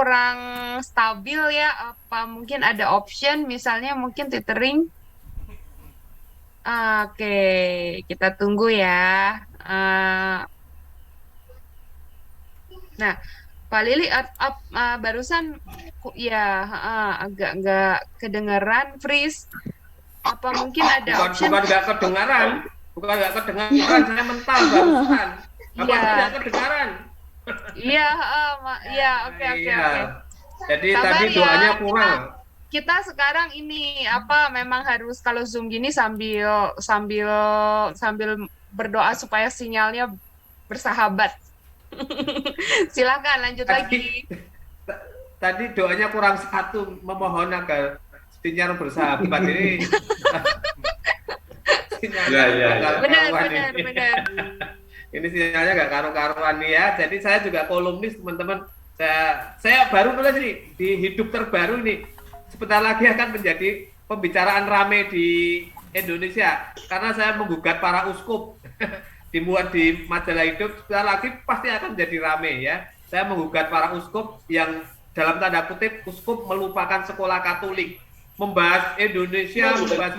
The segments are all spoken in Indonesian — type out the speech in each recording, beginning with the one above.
kurang stabil ya. Apa mungkin ada option misalnya mungkin tethering? Oke, kita tunggu ya. Eh, nah, Pak Lili, barusan ya agak nggak kedengeran freeze. Apa mungkin ada Bukan option? bukan nggak kedengaran, bukan nggak kedengaran, saya mental barusan. Apa tidak Iya, kedengaran? iya, iya, oke, oke, Iya. oke. Jadi tadi Sabar ya, doanya kita kurang. kita sekarang ini apa memang harus kalau Zoom gini sambil sambil sambil berdoa supaya sinyalnya bersahabat. Silakan lanjut lagi. Tadi tadi doanya kurang satu, memohon agar sinyal bersahabat. Ini sinyalnya Ya, ya, nggak ya. Benar, karu-karuan benar, ini. benar. Ini sinyalnya nggak karu-karuan nih ya. Jadi saya juga kolumnis teman-teman. Saya baru nulis nih di Hidup Terbaru ini. Sebentar lagi akan menjadi pembicaraan rame di Indonesia karena saya menggugat para uskup dimuat di majalah Hidup. Sebentar lagi pasti akan jadi rame ya. Saya menggugat para uskup yang dalam tanda kutip uskup melupakan sekolah Katolik, membahas Indonesia, membahas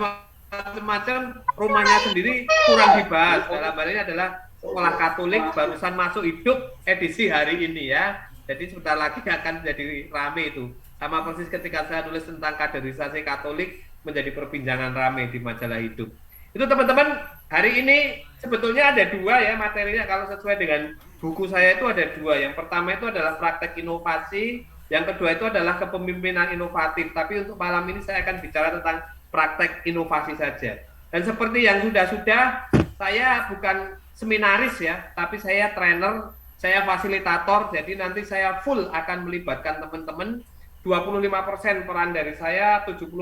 macam-macam, rumahnya sendiri kurang dibahas. Dalam hal ini adalah sekolah Katolik barusan masuk Hidup edisi hari ini ya. Jadi sebentar lagi akan jadi rame itu. Sama persis ketika saya tulis tentang kaderisasi Katolik menjadi perbincangan rame di majalah Hidup. Itu teman-teman, hari ini sebetulnya ada dua ya materinya kalau sesuai dengan buku saya itu ada dua. Yang pertama itu adalah praktek inovasi, yang kedua itu adalah kepemimpinan inovatif. Tapi untuk malam ini saya akan bicara tentang praktek inovasi saja. Dan seperti yang sudah-sudah, saya bukan seminaris ya, tapi saya trainer, saya fasilitator, jadi nanti saya full akan melibatkan teman-teman. 25% peran dari saya, 75%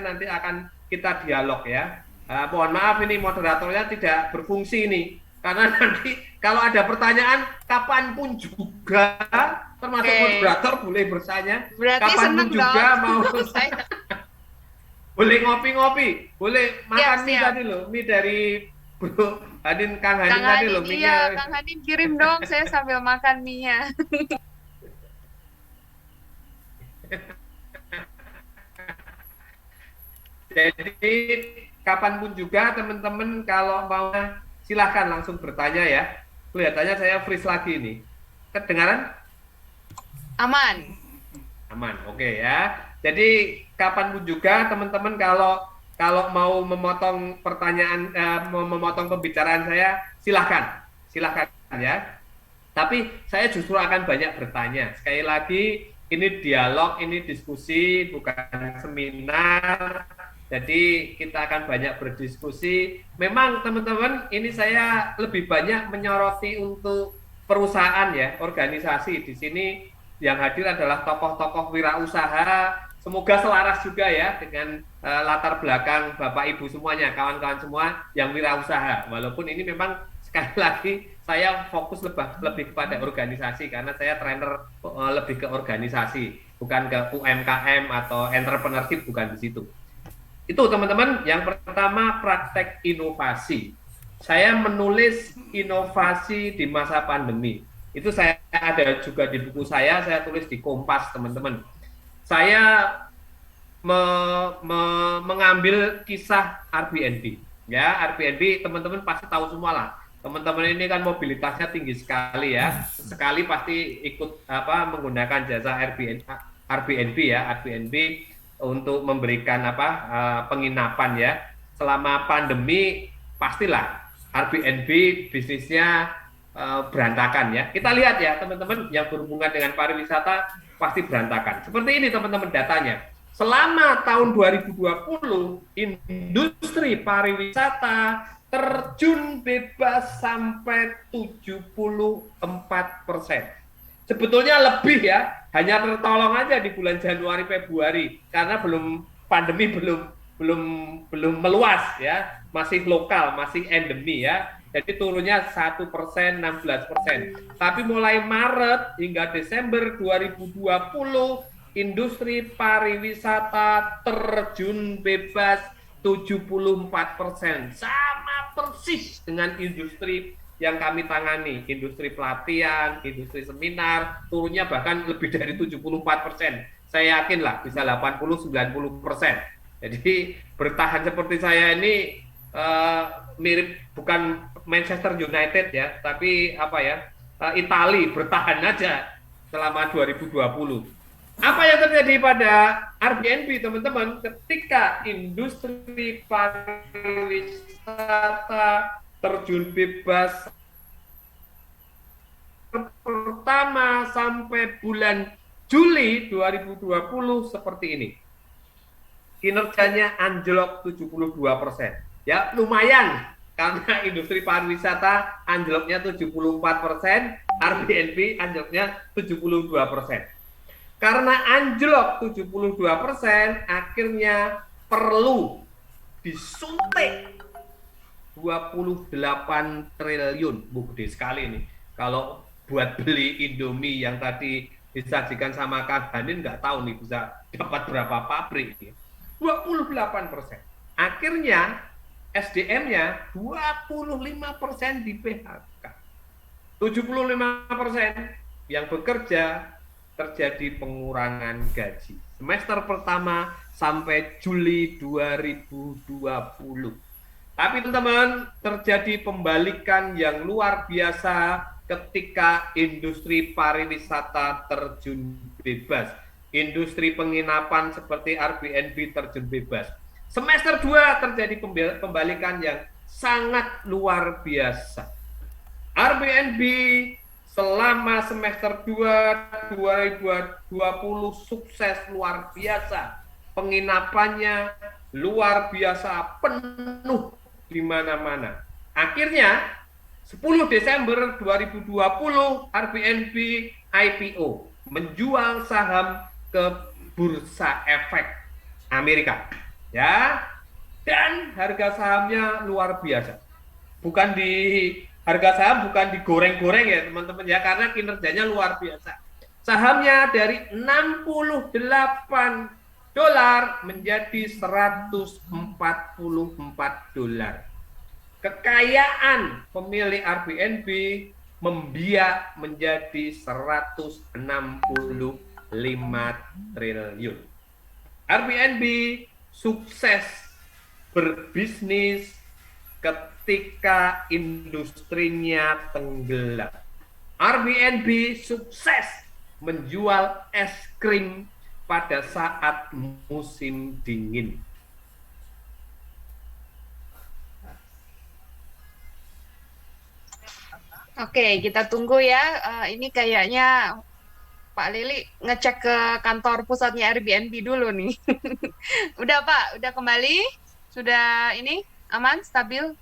nanti akan kita dialog ya. Mohon maaf ini moderatornya tidak berfungsi ini, karena nanti kalau ada pertanyaan kapanpun juga, termasuk Oke, moderator boleh bertanya, berarti kapanpun seneng dong. juga mau Saya boleh ngopi-ngopi, boleh siap, makan mie siap. tadi loh, mie dari Bro Hadin, Kang Kang Hadin tadi Hanin, loh, iya, mie-nya. Kang Hanin kirim dong, saya sambil makan mie-nya. Jadi kapanpun juga teman-teman kalau mau silahkan langsung bertanya ya. Kelihatannya saya freeze lagi nih. Kedengaran? Aman. Aman, oke ya. Jadi kapanpun juga teman-teman kalau kalau mau memotong pertanyaan, mau memotong pembicaraan saya, silahkan, silahkan ya. Tapi saya justru akan banyak bertanya. Sekali lagi, ini dialog, ini diskusi, bukan seminar. Jadi kita akan banyak berdiskusi. Memang teman-teman, ini saya lebih banyak menyoroti untuk perusahaan ya, organisasi. Di sini yang hadir adalah tokoh-tokoh wirausaha. Semoga selaras juga ya dengan latar belakang Bapak Ibu semuanya, kawan-kawan semua yang wirausaha. Walaupun ini memang sekali lagi saya fokus lebih kepada organisasi karena saya trainer lebih ke organisasi, bukan ke UMKM atau entrepreneurship, bukan di situ. Itu teman-teman, yang pertama praktek inovasi. Saya menulis inovasi di masa pandemi. Itu saya ada juga di buku saya tulis di Kompas teman-teman. Saya mengambil kisah Airbnb. Ya, Airbnb teman-teman pasti tahu semua lah. Teman-teman ini kan mobilitasnya tinggi sekali ya. Sekali pasti ikut menggunakan jasa Airbnb ya, Airbnb untuk memberikan penginapan ya. Selama pandemi pastilah Airbnb bisnisnya berantakan ya. Kita lihat ya teman-teman yang berhubungan dengan pariwisata pasti berantakan. Seperti ini teman-teman datanya. Selama tahun 2020 industri pariwisata terjun bebas sampai 74%. Sebetulnya lebih ya, hanya tertolong aja di bulan Januari Februari karena pandemi belum belum meluas ya, masih lokal, masih endemi ya. Jadi turunnya 1%, 16%. Tapi mulai Maret hingga Desember 2020 industri pariwisata terjun bebas 74%. Sama persis dengan industri yang kami tangani, industri pelatihan, industri seminar, turunnya bahkan lebih dari 74%. Saya yakin lah bisa 80-90%. Jadi bertahan seperti saya ini mirip bukan Manchester United ya, tapi apa ya, Itali bertahan aja selama 2020. Apa yang terjadi pada Airbnb teman-teman ketika industri pariwisata terjun bebas pertama sampai bulan Juli 2020 seperti ini. Kinerjanya anjlok 72%. Ya, lumayan karena industri pariwisata anjloknya 74%, Airbnb anjloknya 72%. Karena anjlok 72%, akhirnya perlu disuntik 28 triliun. Gede sekali nih. Kalau buat beli Indomie yang tadi disajikan sama Kang Hanin, nggak tahu nih bisa dapat berapa pabrik. 28%. Akhirnya SDM-nya 25% di PHK. 75% yang bekerja terjadi pengurangan gaji. Semester pertama sampai Juli 2020. Tapi teman-teman, terjadi pembalikan yang luar biasa ketika industri pariwisata terjun bebas. Industri penginapan seperti Airbnb terjun bebas. Semester 2 terjadi pembalikan yang sangat luar biasa. Airbnb selama semester 2 2020 sukses luar biasa. Penginapannya luar biasa, penuh di mana-mana. Akhirnya 10 Desember 2020 Airbnb IPO, menjual saham ke Bursa Efek Amerika. Ya. Dan harga sahamnya luar biasa. Bukan di harga saham bukan digoreng-goreng ya teman-teman ya, karena kinerjanya luar biasa. Sahamnya dari 68 dolar menjadi 144 dolar. Kekayaan pemilik Airbnb membiak menjadi 165 triliun. Airbnb sukses berbisnis ketika industrinya tenggelam. Airbnb sukses menjual es krim pada saat musim dingin. Oke, kita tunggu ya. Ini kayaknya Pak Lili ngecek ke kantor pusatnya Airbnb dulu nih. Udah Pak, udah kembali? Sudah ini aman, stabil?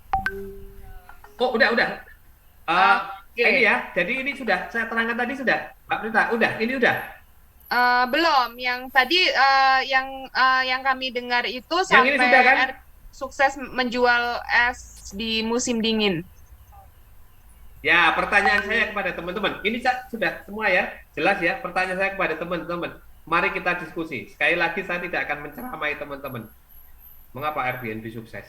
Oh, udah. Oke. Ini ya, jadi ini sudah saya terangkan tadi sudah, Pak Prita. Ini udah. Belum. Yang tadi yang kami dengar itu Yang ini sudah kan? sukses menjual es di musim dingin. Ya, pertanyaan saya kepada teman-teman. Ini sudah semua ya, jelas ya. Pertanyaan saya kepada teman-teman. Mari kita diskusi. Sekali lagi saya tidak akan menceramai teman-teman. Mengapa Airbnb sukses?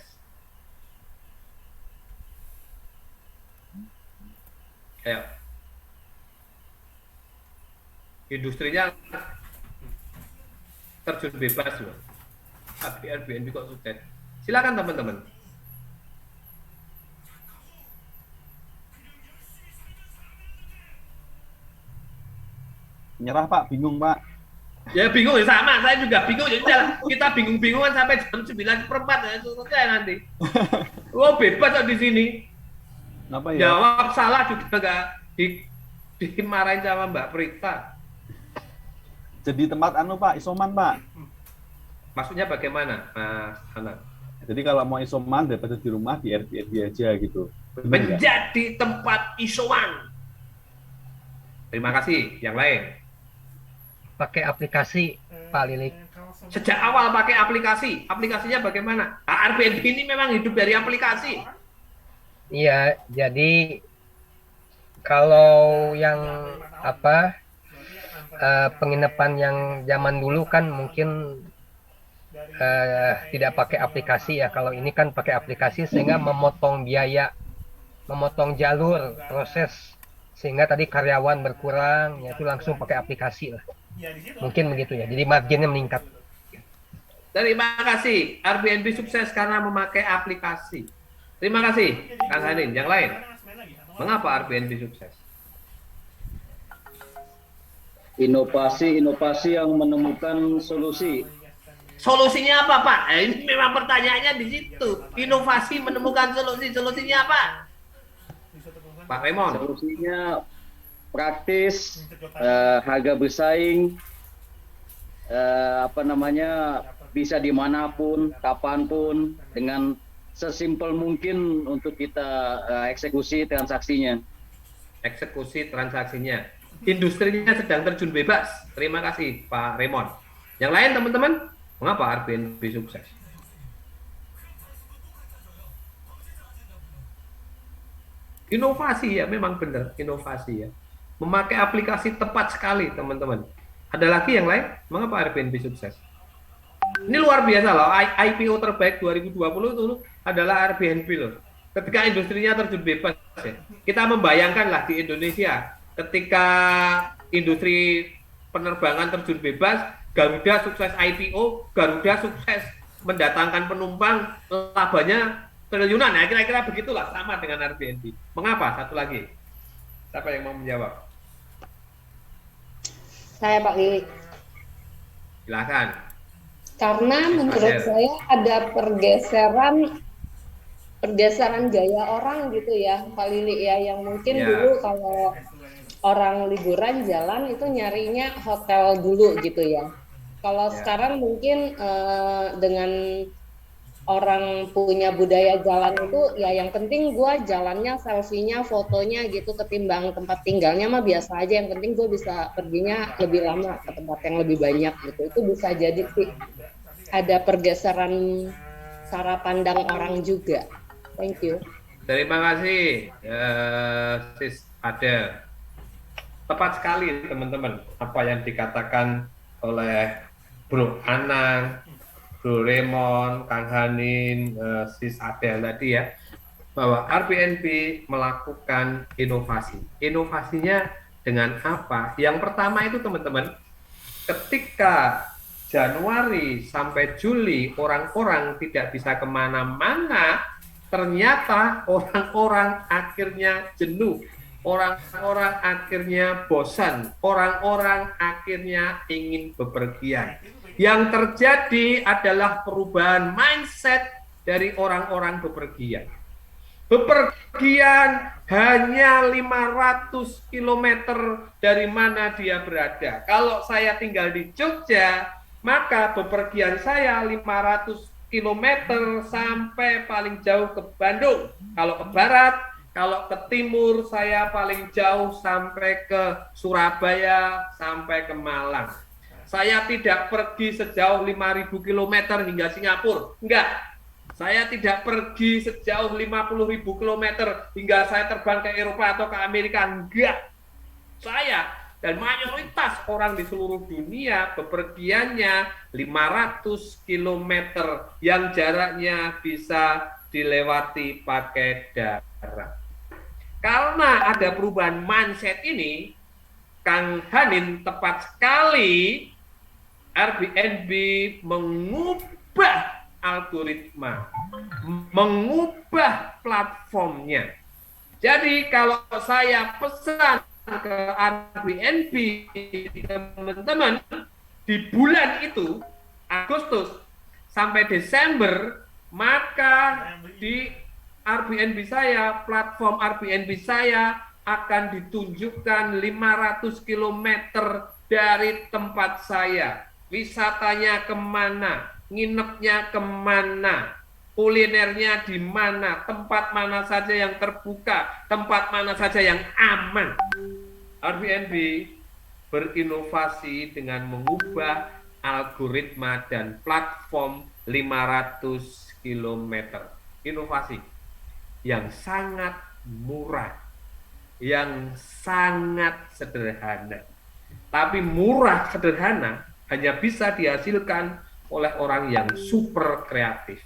Ayo. Industrinya terjun bebas loh. Tapi Airbnb kok sukses? Silakan teman-teman. Nyerah Pak, bingung Pak. Ya bingung ya, sama, saya juga bingung. Jadi kita bingung-bingungan sampai jam 9:04 ya, selesai nanti. Oh bebas kok di sini. Kenapa ya? Jawab salah juga nggak dimarahin sama Mbak Prita. Jadi tempat Pak, isoman Pak. Maksudnya bagaimana, Mas Anak? Jadi kalau mau isoman daripada di rumah di Airbnb aja gitu. Bener Menjadi tempat isoman. Terima kasih. Yang lain? Pakai aplikasi, Pak Lilik. Sejak awal pakai aplikasi. Aplikasinya bagaimana? Nah, Airbnb ini memang hidup dari aplikasi. Iya, jadi kalau yang penginapan yang zaman dulu kan mungkin tidak pakai aplikasi ya. Kalau ini kan pakai aplikasi sehingga memotong biaya memotong jalur proses sehingga tadi karyawan berkurang, ya itu langsung pakai aplikasi lah. Mungkin begitu ya. Jadi marginnya meningkat. Terima kasih. Airbnb sukses karena memakai aplikasi. Terima kasih, Kang Hanin. Yang lain, mengapa Airbnb sukses? Inovasi yang menemukan solusi. Solusinya apa, Pak? Ini memang pertanyaannya di situ. Inovasi menemukan solusi. Solusinya apa? Pak Raymond. Solusinya praktis, harga bersaing, bisa dimanapun, kapanpun, dengan sesimpel mungkin untuk kita eksekusi transaksinya. Eksekusi transaksinya. Industrinya sedang terjun bebas. Terima kasih, Pak Raymond. Yang lain, teman-teman, mengapa Airbnb sukses? Inovasi ya, memang benar, inovasi ya. Memakai aplikasi tepat sekali, teman-teman. Ada lagi yang lain? Mengapa Airbnb sukses? Ini luar biasa loh, IPO terbaik 2020 itu adalah Airbnb loh. Ketika industrinya terjun bebas ya. Kita membayangkan lah di Indonesia, ketika industri penerbangan terjun bebas, Garuda sukses IPO, Garuda sukses mendatangkan penumpang, labanya triliunan. Nah, kira-kira begitulah, sama dengan Airbnb. Mengapa? Satu lagi. Siapa yang mau menjawab? Saya Pak Lili. Silakan. Karena menurut saya ada pergeseran gaya orang gitu ya, Pak Lili ya, yang mungkin dulu kalau orang liburan jalan itu nyarinya hotel dulu gitu ya. Kalau sekarang mungkin dengan orang punya budaya jalan itu ya yang penting gue jalannya, selfie-nya, fotonya gitu, ketimbang tempat tinggalnya mah biasa aja, yang penting gue bisa perginya lebih lama ke tempat yang lebih banyak gitu. Itu bisa jadi sih ada pergeseran cara pandang orang juga. Thank you. Terima kasih, Sis Adel. Tepat sekali teman-teman apa yang dikatakan oleh Bro Anang, Bro Raymond, Kang Hanin, Sis Adel tadi ya, bahwa Airbnb melakukan inovasi. Inovasinya dengan apa? Yang pertama itu teman-teman, ketika Januari sampai Juli orang-orang tidak bisa kemana-mana, ternyata orang-orang akhirnya jenuh, orang-orang akhirnya bosan, orang-orang akhirnya ingin bepergian. Yang terjadi adalah perubahan mindset dari orang-orang bepergian. Bepergian hanya 500 km dari mana dia berada. Kalau saya tinggal di Jogja, maka bepergian saya 500 km sampai paling jauh ke Bandung. Kalau ke barat, kalau ke timur, saya paling jauh sampai ke Surabaya, sampai ke Malang. Saya tidak pergi sejauh 5.000 km hingga Singapura. Enggak. Saya tidak pergi sejauh 50.000 km hingga saya terbang ke Eropa atau ke Amerika. Enggak. Saya dan mayoritas orang di seluruh dunia bepergiannya 500 km yang jaraknya bisa dilewati pakai darat. Karena ada perubahan mindset ini, Kang Hanin tepat sekali, Airbnb mengubah algoritma, mengubah platformnya. Jadi kalau saya pesan ke Airbnb, teman-teman, di bulan itu Agustus sampai Desember, maka di Airbnb saya, platform Airbnb saya akan ditunjukkan 500 km dari tempat saya. Wisatanya kemana, nginepnya kemana, kulinernya di mana, tempat mana saja yang terbuka, tempat mana saja yang aman. Airbnb berinovasi dengan mengubah algoritma dan platform 500 km. Inovasi yang sangat murah, yang sangat sederhana. Tapi murah sederhana hanya bisa dihasilkan oleh orang yang super kreatif.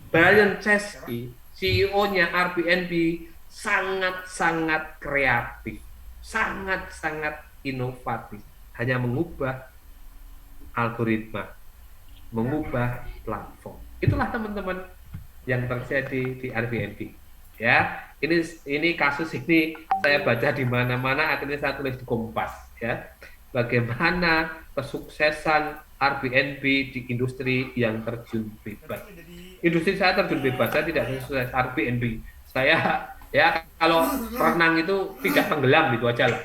Brian Chesky, CEO-nya Airbnb, sangat-sangat kreatif, sangat-sangat inovatif, hanya mengubah algoritma, mengubah platform. Itulah teman-teman yang terjadi di Airbnb. Ya, ini kasus ini saya baca di mana-mana, akhirnya saya tulis di Kompas. Ya, bagaimana kesuksesan Airbnb di industri yang terjun bebas. Industri saya terjun bebas, saya tidak sukses Airbnb. Saya ya kalau renang itu tidak tenggelam gitu aja lah.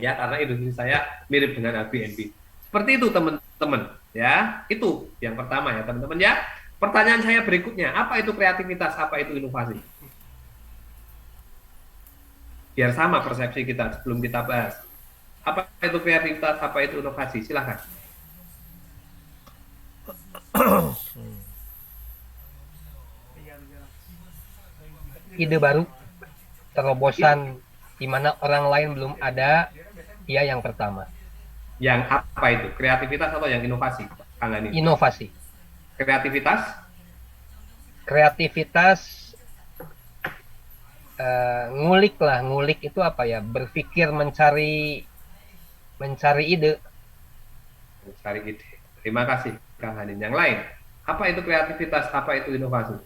Ya, karena industri saya mirip dengan Airbnb. Seperti itu teman-teman. Ya, itu yang pertama ya teman-teman ya. Pertanyaan saya berikutnya, apa itu kreativitas, apa itu inovasi? Biar sama persepsi kita sebelum kita bahas. Apa itu kreativitas, apa itu inovasi? Silahkan. Ide baru, terobosan di mana orang lain belum ada, ia yang pertama. Yang apa itu? Kreativitas atau yang inovasi? Kang Hani? Inovasi. Kreativitas? Kreativitas ngulik lah, ngulik itu apa ya? Berpikir, mencari ide. Mencari ide. Terima kasih Kang Hani. Yang lain, apa itu kreativitas, apa itu inovasi?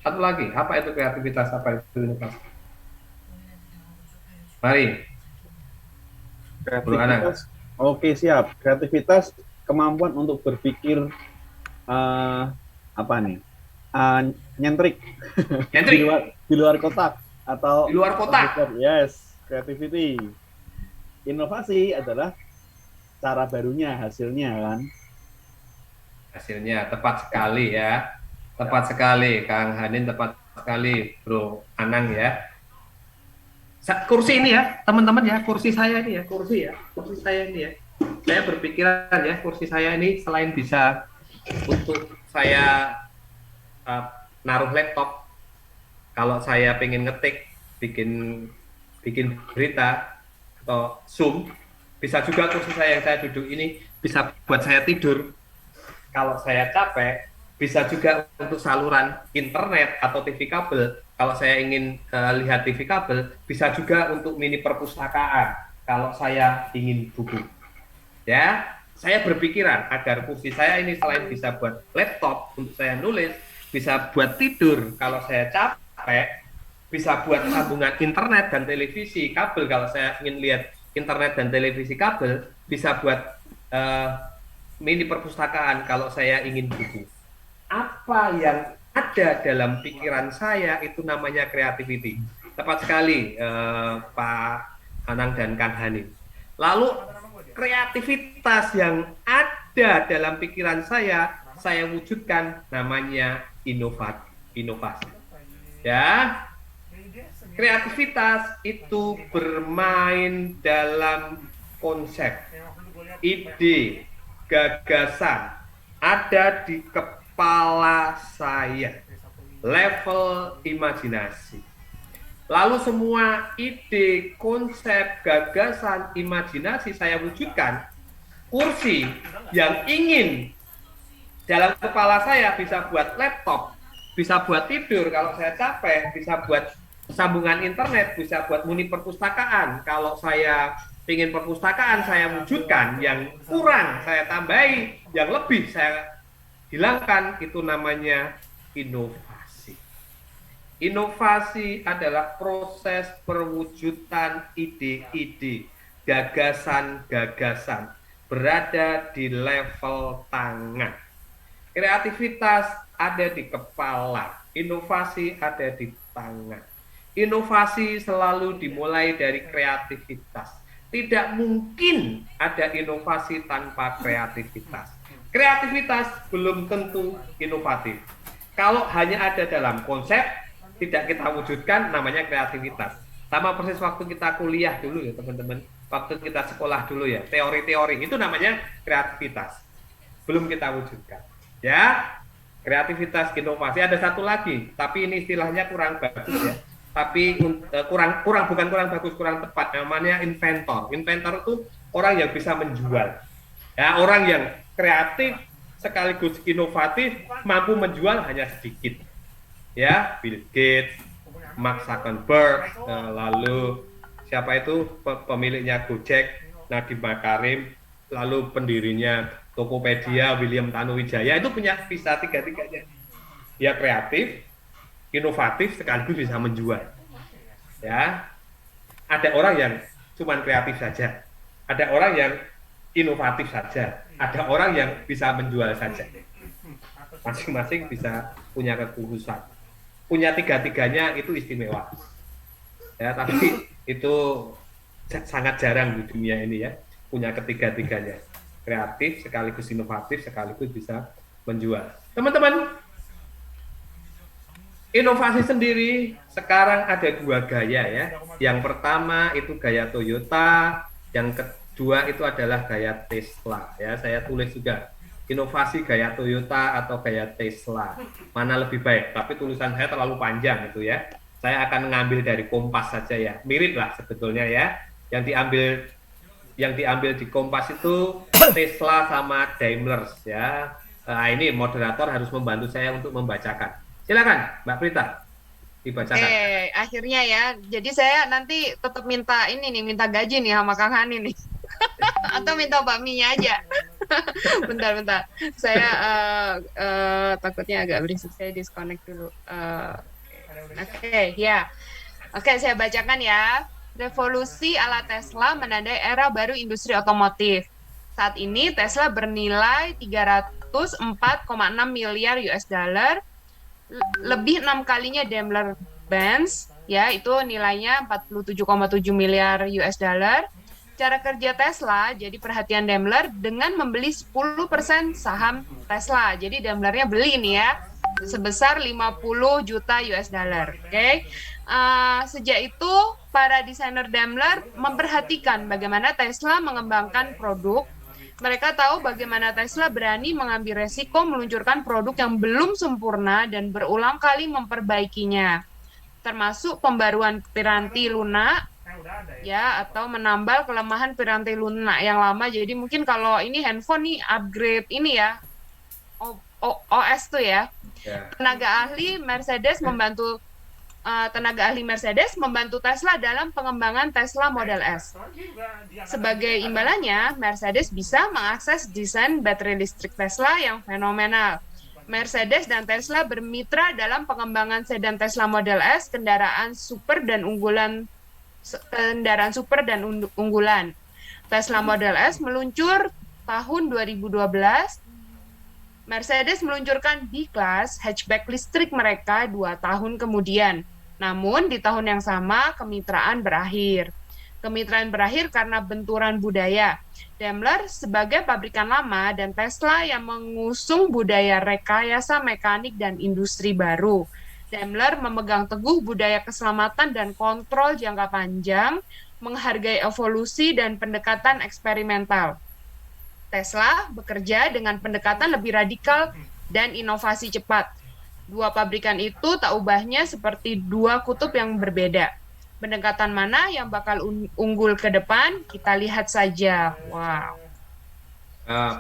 Satu lagi, apa itu kreativitas, apa itu inovasi? Mari. Kreativitas, oke siap. Kreativitas kemampuan untuk berpikir apa nih? Nyentrik. Nyentrik. Di luar kotak atau Di luar kotak. Yes, creativity. Inovasi adalah cara barunya, hasilnya kan. Hasilnya tepat sekali ya. Tepat sekali Kang Hanin, tepat sekali Bro Anang ya. Kursi ini ya, teman-teman ya, kursi saya ini ya, kursi saya ini ya. Saya berpikiran ya, kursi saya ini selain bisa untuk saya naruh laptop, kalau saya pengen ngetik, bikin berita atau Zoom, bisa juga kursi saya yang saya duduk ini bisa buat saya tidur. Kalau saya capek, bisa juga untuk saluran internet atau TV kabel. Kalau saya ingin lihat TV kabel, bisa juga untuk mini perpustakaan. Kalau saya ingin buku, ya, saya berpikiran agar kursi saya ini selain bisa buat laptop untuk saya nulis, bisa buat tidur. Kalau saya capek, bisa buat sambungan internet dan televisi kabel. Kalau saya ingin lihat internet dan televisi kabel, bisa buat mini perpustakaan. Kalau saya ingin buku. Apa yang ada dalam pikiran saya itu namanya creativity. Tepat sekali Pak Anang dan Kang Hani. Lalu kreativitas yang ada dalam pikiran saya wujudkan namanya inovasi. Ya, kreativitas itu bermain dalam konsep, ide, gagasan ada di kepala saya, level imajinasi. Lalu semua ide, konsep, gagasan, imajinasi saya wujudkan. Kursi yang ingin dalam kepala saya bisa buat laptop, bisa buat tidur kalau saya capek, bisa buat sambungan internet, bisa buat muni perpustakaan. Kalau saya ingin perpustakaan, saya wujudkan. Yang kurang saya tambahi, yang lebih saya hilangkan. Itu namanya inovasi. Inovasi adalah proses perwujudan ide-ide, gagasan-gagasan berada di level tangan. Kreativitas ada di kepala, inovasi ada di tangan. Inovasi selalu dimulai dari kreativitas. Tidak mungkin ada inovasi tanpa kreativitas. Kreativitas belum tentu inovatif. Kalau hanya ada dalam konsep, tidak kita wujudkan, namanya kreativitas. Sama persis waktu kita kuliah dulu ya teman-teman. Waktu kita sekolah dulu ya, teori-teori, itu namanya kreativitas. Belum kita wujudkan. Ya, kreativitas, inovasi. Ada satu lagi, tapi ini istilahnya kurang bagus ya. Tapi bukan kurang bagus, kurang tepat, namanya inventor. Inventor itu orang yang bisa menjual, ya, orang yang kreatif sekaligus inovatif, mampu menjual hanya sedikit. Ya, Bill Gates, Mark Zuckerberg, lalu siapa itu pemiliknya Gojek, Nadiem Makarim, lalu pendirinya Tokopedia, William Tanuwijaya, itu bisa tiga-tiganya. Dia kreatif, inovatif, sekaligus bisa menjual. Ya, ada orang yang cuma kreatif saja, ada orang yang inovatif saja, ada orang yang bisa menjual saja. Masing-masing bisa punya kekhususan. Punya tiga-tiganya itu istimewa. Ya, tapi itu sangat jarang di dunia ini ya, punya ketiga-tiganya. Kreatif, sekaligus inovatif, sekaligus bisa menjual. Teman-teman, inovasi sendiri sekarang ada dua gaya ya. Yang pertama itu gaya Toyota, yang kedua itu adalah gaya Tesla ya. Saya tulis juga inovasi gaya Toyota atau gaya Tesla. Mana lebih baik? Tapi tulisan saya terlalu panjang itu ya. Saya akan mengambil dari Kompas saja ya. Mirip lah sebetulnya ya. Yang diambil di Kompas itu Tesla sama Daimler ya. Ini moderator harus membantu saya untuk membacakan. Silakan Mbak Prita dibacakan. Akhirnya ya. Jadi saya nanti tetap minta gaji nih sama Kang Hani nih. Atau minta bakminya aja. Bentar. Saya takutnya agak berisik. Saya disconnect dulu. Oke, saya bacakan ya. Revolusi ala Tesla menandai era baru industri otomotif. Saat ini Tesla bernilai 304,6 miliar US dollar, lebih 6 kalinya Daimler Benz, ya itu nilainya 47,7 miliar US dollar. Cara kerja Tesla, jadi perhatian Daimler dengan membeli 10% saham Tesla. Jadi Daimlernya beli nih ya, sebesar 50 juta US dollar. Oke. Sejak itu para desainer Daimler memperhatikan bagaimana Tesla mengembangkan produk. Mereka tahu bagaimana Tesla berani mengambil resiko meluncurkan produk yang belum sempurna dan berulang kali memperbaikinya, termasuk pembaruan piranti lunak ya, atau menambal kelemahan piranti lunak yang lama. Jadi mungkin kalau ini handphone nih upgrade ini ya, OS tuh ya. Tenaga ahli Mercedes membantu Tesla dalam pengembangan Tesla Model S. Sebagai imbalannya, Mercedes bisa mengakses desain baterai listrik Tesla yang fenomenal. Mercedes dan Tesla bermitra dalam pengembangan sedan Tesla Model S, kendaraan super dan unggulan. Tesla Model S meluncur tahun 2012. Mercedes meluncurkan B-Class hatchback listrik mereka 2 tahun kemudian. Namun di tahun yang sama kemitraan berakhir. Kemitraan berakhir karena benturan budaya. Daimler sebagai pabrikan lama dan Tesla yang mengusung budaya rekayasa mekanik dan industri baru. Daimler memegang teguh budaya keselamatan dan kontrol jangka panjang, menghargai evolusi dan pendekatan eksperimental. Tesla bekerja dengan pendekatan lebih radikal dan inovasi cepat. Dua pabrikan itu tak ubahnya seperti dua kutub yang berbeda. Pendekatan mana yang bakal unggul ke depan? Kita lihat saja. Wow.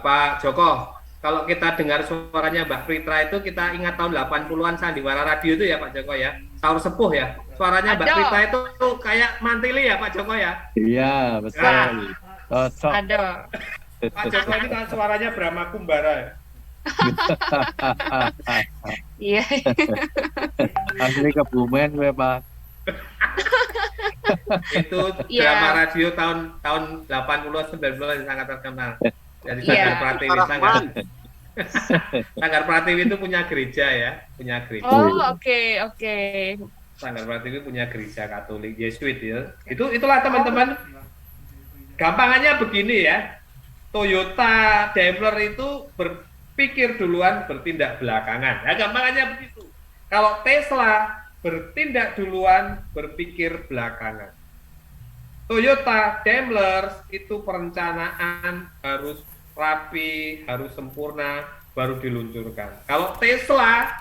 Pak Joko, kalau kita dengar suaranya Mbak Prita itu kita ingat tahun 80-an Sandiwara Radio itu ya Pak Joko ya. Sahur sepuh ya. Suaranya Mbak Prita itu kayak mantili ya Pak Joko ya. Iya, betul. Cocok. Ada. Pak Joko ini kan suaranya Brahma Kumbara. Iya. Asli Kebumen gue, Pak. Itu drama radio tahun 80-an 90-an yang sangat terkenal. Jadi Sanggar Pratiwi Sanggar Pratiwi itu punya gereja ya, punya gereja. Oh, oke. Sanggar Pratiwi punya gereja Katolik Yesuit ya. Itulah teman-teman. Gampangannya begini ya. Toyota, Daimler itu berpikir duluan, bertindak belakangan. Nah, gampangannya begitu. Kalau Tesla bertindak duluan, berpikir belakangan. Toyota, Daimler itu perencanaan harus rapi, harus sempurna, baru diluncurkan. Kalau Tesla,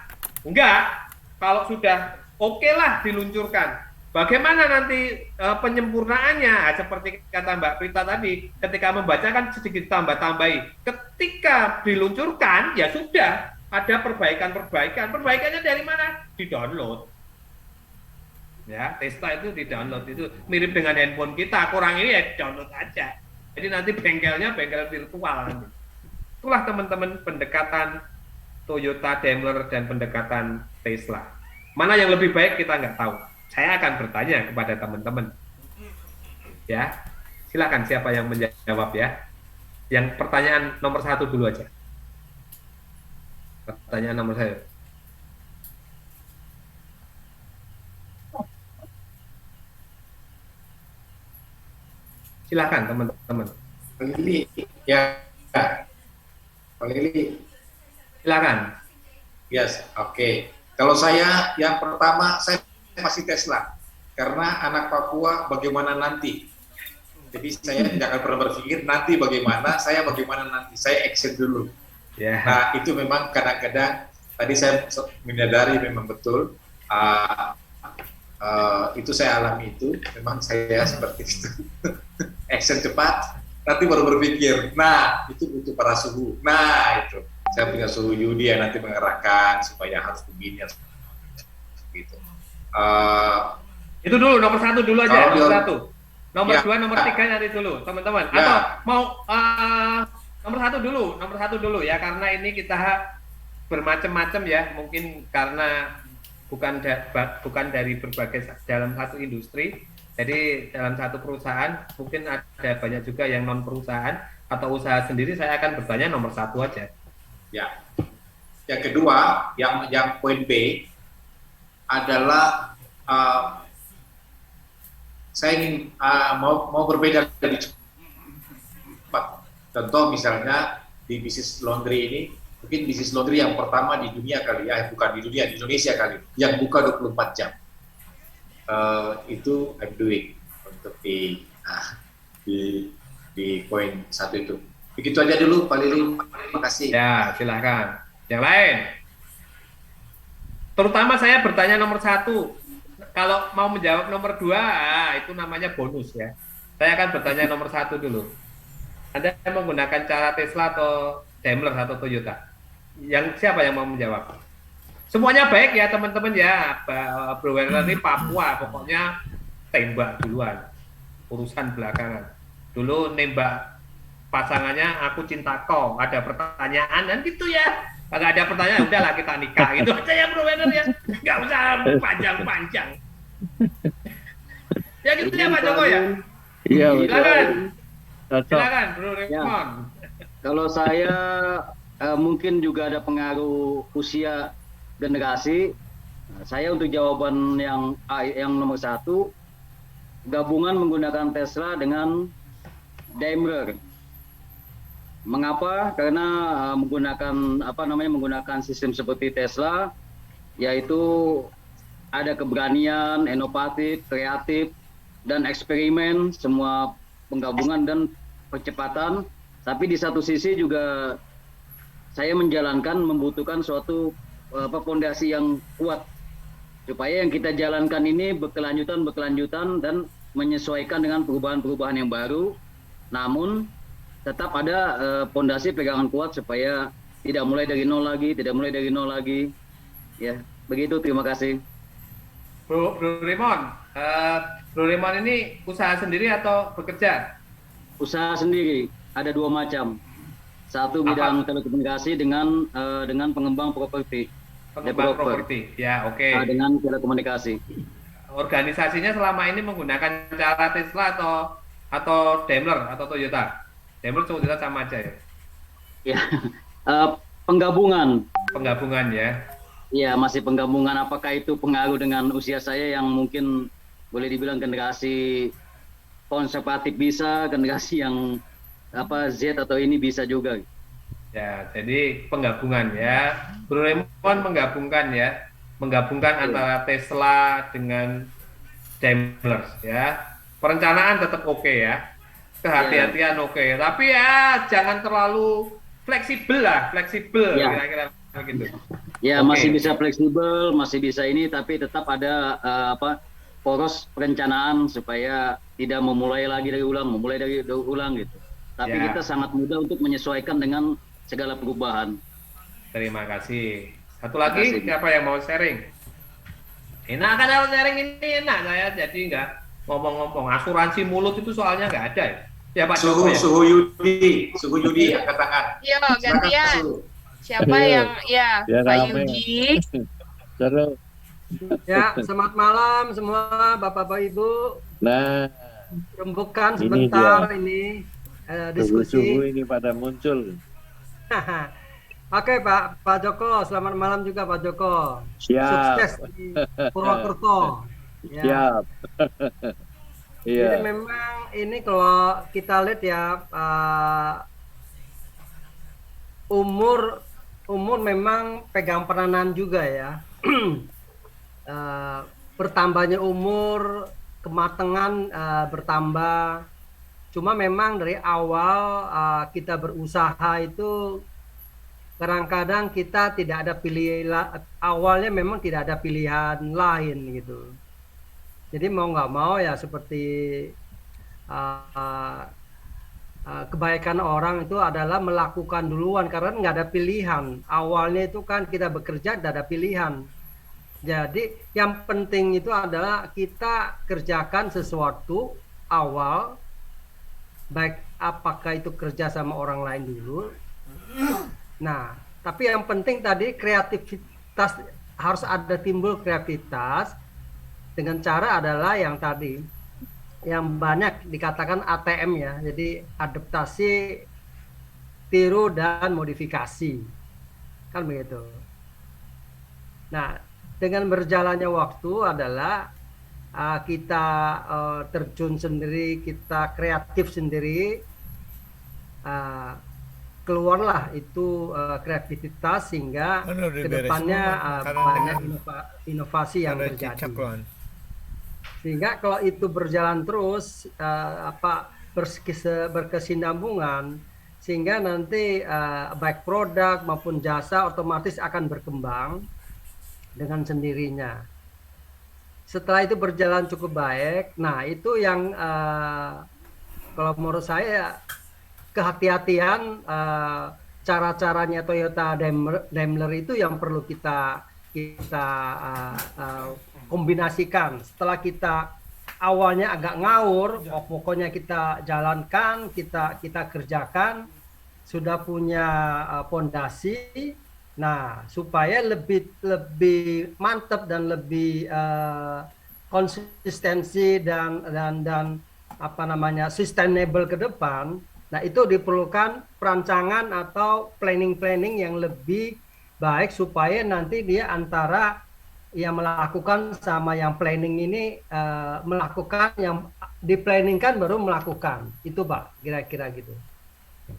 enggak. Kalau sudah oke lah diluncurkan. Bagaimana nanti penyempurnaannya? Seperti kata Mbak Prita tadi, ketika membaca kan sedikit tambah-tambahi. Ketika diluncurkan, ya sudah ada perbaikan-perbaikan. Perbaikannya dari mana? Di-download. Ya, Tesla itu di-download, itu mirip dengan handphone kita. Kurang ini ya download aja. Jadi nanti bengkelnya bengkel virtual nanti. Itulah teman-teman pendekatan Toyota, Daimler, dan pendekatan Tesla. Mana yang lebih baik kita nggak tahu. Saya akan bertanya kepada teman-teman. Ya, silakan siapa yang menjawab ya. Yang pertanyaan nomor 1 dulu aja. Pertanyaan nomor 1. Silakan teman-teman. Pak Lili, ya, Pak Lili. Silakan. Yes, oke. Kalau saya yang pertama saya masih Tesla karena anak Papua bagaimana nanti. Jadi saya tidak akan pernah berpikir nanti bagaimana, saya bagaimana nanti. Saya action dulu. Ya. Nah itu memang kadang-kadang tadi saya menyadari memang betul itu saya alami itu. Memang saya seperti itu. Action cepat, nanti baru berpikir. Nah itu butuh para suhu. Nah itu saya punya suhu Yudi yang nanti mengerahkan supaya harus begini gitu. Itu dulu nomor 1 dulu aja, nomor 1. Nomor ya, 2, nomor 3 nanti dulu, teman-teman. Ya. Atau mau nomor 1 dulu ya, karena ini kita bermacam-macam ya, mungkin karena bukan dari berbagai dalam satu industri. Jadi dalam satu perusahaan mungkin ada banyak juga yang non perusahaan atau usaha sendiri. Saya akan bertanya nomor 1 aja. Ya. Yang kedua, yang poin B adalah saya ingin mau berbeda lebih cepat. Contoh misalnya di bisnis laundry ini, mungkin bisnis laundry yang pertama di dunia kali ya, bukan di dunia, di Indonesia kali, yang buka 24 jam. Itu I'm doing untuk di poin 1 itu. Begitu aja dulu Pak Lili, terima kasih. Ya, silakan. Yang lain. Terutama saya bertanya nomor 1. Kalau mau menjawab nomor 2, itu namanya bonus ya. Saya akan bertanya nomor 1 dulu. Anda menggunakan cara Tesla atau Daimler atau Toyota? Siapa yang mau menjawab? Semuanya baik ya teman-teman ya. Bro Werner ini Papua, pokoknya tembak duluan. Urusan belakangan. Dulu nembak pasangannya aku cinta kau. Ada pertanyaan dan gitu ya. Kalau ada pertanyaan udahlah kita nikah gitu aja ya Bro Werner ya. Nggak usah panjang-panjang. Ya gitu ya Pak Joko ya. Iya, Silakan. betul. Silakan Bro Raymond. Kalau saya mungkin juga ada pengaruh usia generasi. Saya untuk jawaban yang nomor 1, gabungan menggunakan Tesla dengan Daimler. Mengapa? Karena menggunakan sistem seperti Tesla, yaitu ada keberanian, inovatif, kreatif, dan eksperimen, semua penggabungan dan percepatan. Tapi di satu sisi juga saya membutuhkan suatu fondasi yang kuat supaya yang kita jalankan ini berkelanjutan dan menyesuaikan dengan perubahan-perubahan yang baru, namun tetap ada fondasi pegangan kuat supaya tidak mulai dari nol lagi, ya begitu. Terima kasih. Bro Raymond, Bro Raymond ini usaha sendiri atau bekerja? Usaha sendiri, ada 2 macam. Satu bidang telekomunikasi dengan pengembang properti. Pengembang properti, ya oke. Dengan telekomunikasi. Organisasinya selama ini menggunakan cara Tesla atau Daimler atau Toyota? Daimler Toyota sama aja ya? Ya, penggabungan. Penggabungan ya? Ya, masih penggabungan. Apakah itu pengaruh dengan usia saya yang mungkin boleh dibilang generasi konservatif bisa, generasi yang Z atau ini bisa juga. Ya, jadi penggabungan ya. Bro Raymond menggabungkan antara Tesla dengan Daimler ya. Perencanaan tetap oke ya. Kehati-hatian oke. Tapi ya jangan terlalu fleksibel Ya. kira-kira begitu. Ya, Oke. masih bisa fleksibel, masih bisa ini, tapi tetap ada poros perencanaan supaya tidak memulai dari ulang gitu. Tapi Ya. kita sangat mudah untuk menyesuaikan dengan segala perubahan. Terima kasih. Satu lagi, Terima kasih. siapa yang mau sharing? Enak kan kalau sharing ini enak saya, jadi nggak ngomong-ngomong. Asuransi mulut itu soalnya nggak ada ya. Ya Pak Joko ya? Suhu Yudi angkat tangan. Yo, Silakan, gantian. Suhu. Siapa Ayo. yang ya Biar Pak rame. Yudi? Terus, Ya, selamat malam semua Bapak-Bapak Ibu. nah, Rembukan Ini sebentar dia. ini subuh-subuh diskusi. ini pada muncul. Oke Pak Joko, selamat malam juga Pak Joko. Siap. Sukses di Purwokerto. Ya. Siap. Jadi Iya. memang ini kalau kita lihat ya umur memang pegang peranan juga ya. Bertambahnya umur, kematangan bertambah. Cuma memang dari awal kita berusaha itu kadang-kadang kita tidak ada pilihan, awalnya memang tidak ada pilihan lain gitu. Jadi mau nggak mau ya seperti kebaikan orang itu adalah melakukan duluan karena nggak ada pilihan. Awalnya itu kan kita bekerja tidak ada pilihan. Jadi yang penting itu adalah kita kerjakan sesuatu awal, baik apakah itu kerja sama orang lain dulu. Nah, tapi yang penting tadi kreativitas, harus ada timbul kreativitas dengan cara adalah yang tadi yang banyak dikatakan ATM ya, jadi adaptasi, tiru dan modifikasi, kan begitu. Nah, dengan berjalannya waktu adalah kita terjun sendiri, kita kreatif sendiri, keluarlah itu kreativitas sehingga kedepannya banyak inovasi yang terjadi. Sehingga kalau itu berjalan terus berkesinambungan, sehingga nanti baik produk maupun jasa otomatis akan berkembang dengan sendirinya. Setelah itu berjalan cukup baik, nah itu yang kalau menurut saya kehati-hatian cara-caranya Toyota Daimler itu yang perlu kita kombinasikan. Setelah kita awalnya agak ngawur, pokoknya kita jalankan, kita kerjakan, sudah punya fondasi. Nah, supaya lebih mantap dan lebih konsistensi dan apa namanya sustainable ke depan. Nah, itu diperlukan perancangan atau planning yang lebih baik supaya nanti dia antara yang melakukan sama yang planning ini melakukan, yang diplanningkan baru melakukan. Itu Pak, kira-kira gitu.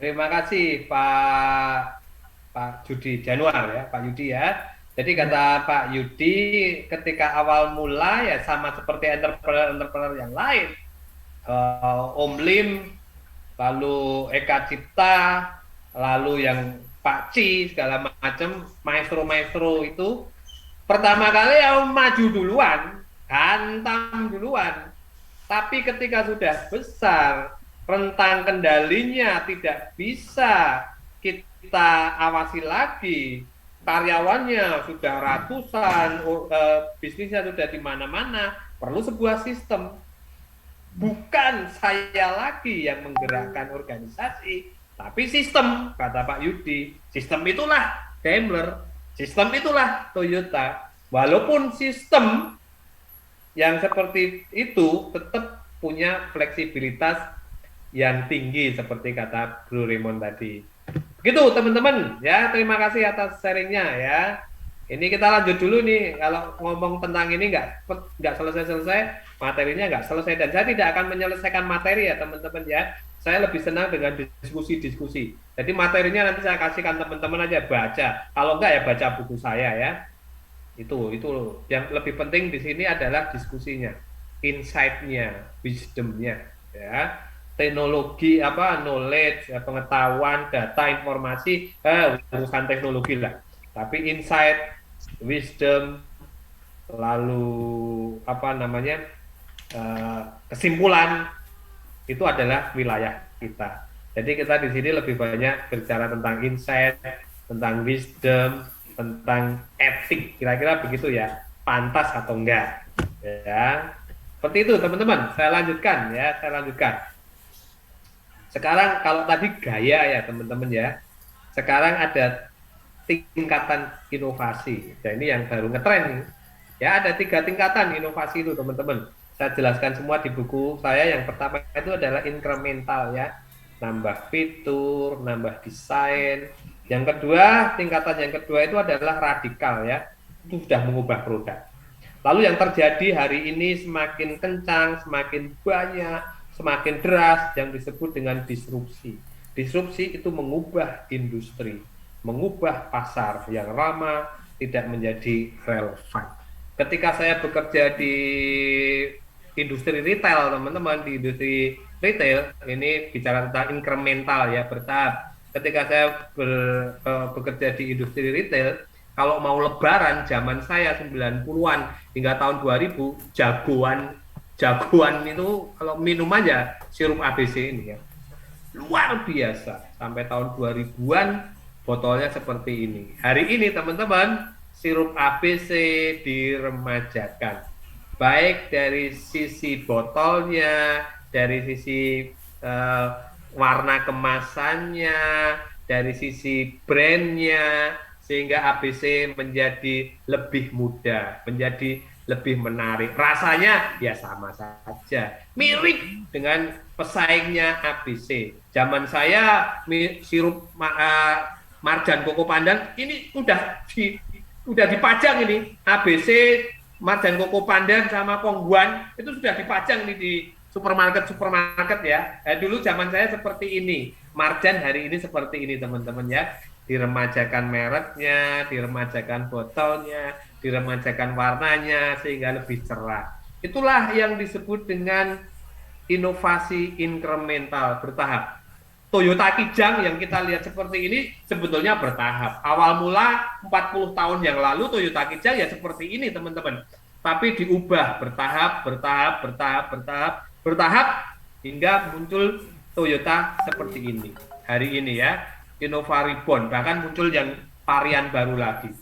Terima kasih Pak Yudi Januar ya, Pak Yudi ya. Jadi kata Pak Yudi, ketika awal mula ya sama seperti entrepreneur yang lain, Om Lim, lalu Eka Cipta, lalu yang Pak Ci, segala macam, maestro-maestro itu, pertama kali ya maju duluan, hantam duluan. Tapi ketika sudah besar, rentang kendalinya tidak bisa kita awasi lagi, karyawannya sudah ratusan, bisnisnya sudah di mana-mana, perlu sebuah sistem. Bukan saya lagi yang menggerakkan organisasi, tapi sistem, kata Pak Yudi. Sistem itulah Daimler, sistem itulah Toyota. Walaupun sistem yang seperti itu tetap punya fleksibilitas yang tinggi seperti kata Bro Raymond tadi. Begitu teman-teman ya, terima kasih atas sharingnya ya. Ini kita lanjut dulu nih, kalau ngomong tentang ini nggak selesai-selesai, materinya nggak selesai, dan saya tidak akan menyelesaikan materi ya teman-teman ya. Saya lebih senang dengan diskusi-diskusi. Jadi materinya nanti saya kasihkan teman-teman aja baca. Kalau enggak ya baca buku saya ya. Itu yang lebih penting di sini adalah diskusinya, insight-nya, wisdom-nya ya. Teknologi knowledge, pengetahuan, data, informasi, urusan teknologi lah. Tapi insight, wisdom, lalu apa namanya kesimpulan, itu adalah wilayah kita. Jadi kita di sini lebih banyak berbicara tentang insight, tentang wisdom, tentang etik, kira-kira begitu ya, pantas atau enggak, ya. Seperti itu teman-teman. Saya lanjutkan. Sekarang kalau tadi gaya ya teman-teman ya, sekarang ada tingkatan inovasi. Nah, ini yang baru ngetren nih. Ya, ada 3 tingkatan inovasi itu teman-teman. Saya jelaskan semua di buku saya. Yang pertama itu adalah incremental ya, nambah fitur, nambah desain. Yang kedua, tingkatan yang kedua itu adalah radikal ya, itu sudah mengubah produk. Lalu yang terjadi hari ini semakin kencang, semakin banyak, semakin deras yang disebut dengan disrupsi. Disrupsi itu mengubah industri, mengubah pasar yang lama tidak menjadi relevan. Ketika saya bekerja di industri retail, teman-teman, di industri retail ini bicara tentang incremental ya, bertahap. Ketika saya bekerja di industri retail, kalau mau lebaran zaman saya 90-an hingga tahun 2000, jagoan itu kalau minum aja sirup ABC ini ya, luar biasa. Sampai tahun 2000-an botolnya seperti ini. Hari ini teman-teman, sirup ABC diremajakan, baik dari sisi botolnya, dari sisi warna kemasannya, dari sisi brandnya, sehingga ABC menjadi lebih mudah, menjadi lebih menarik. Rasanya ya sama saja, mirip dengan pesaingnya ABC. Zaman saya sirup Marjan Koko Pandan ini udah dipajang ini, ABC, Marjan Koko Pandan sama Kongguan itu sudah dipajang nih di supermarket ya. Dulu zaman saya seperti ini, Marjan hari ini seperti ini teman-teman ya. Diremajakan mereknya, diremajakan botolnya, diremajakan warnanya sehingga lebih cerah. Itulah yang disebut dengan inovasi incremental, bertahap. Toyota Kijang yang kita lihat seperti ini sebetulnya bertahap. Awal mula 40 tahun yang lalu Toyota Kijang ya seperti ini teman-teman. Tapi diubah bertahap hingga muncul Toyota seperti ini. Hari ini ya, Innova Reborn, bahkan muncul yang varian baru lagi.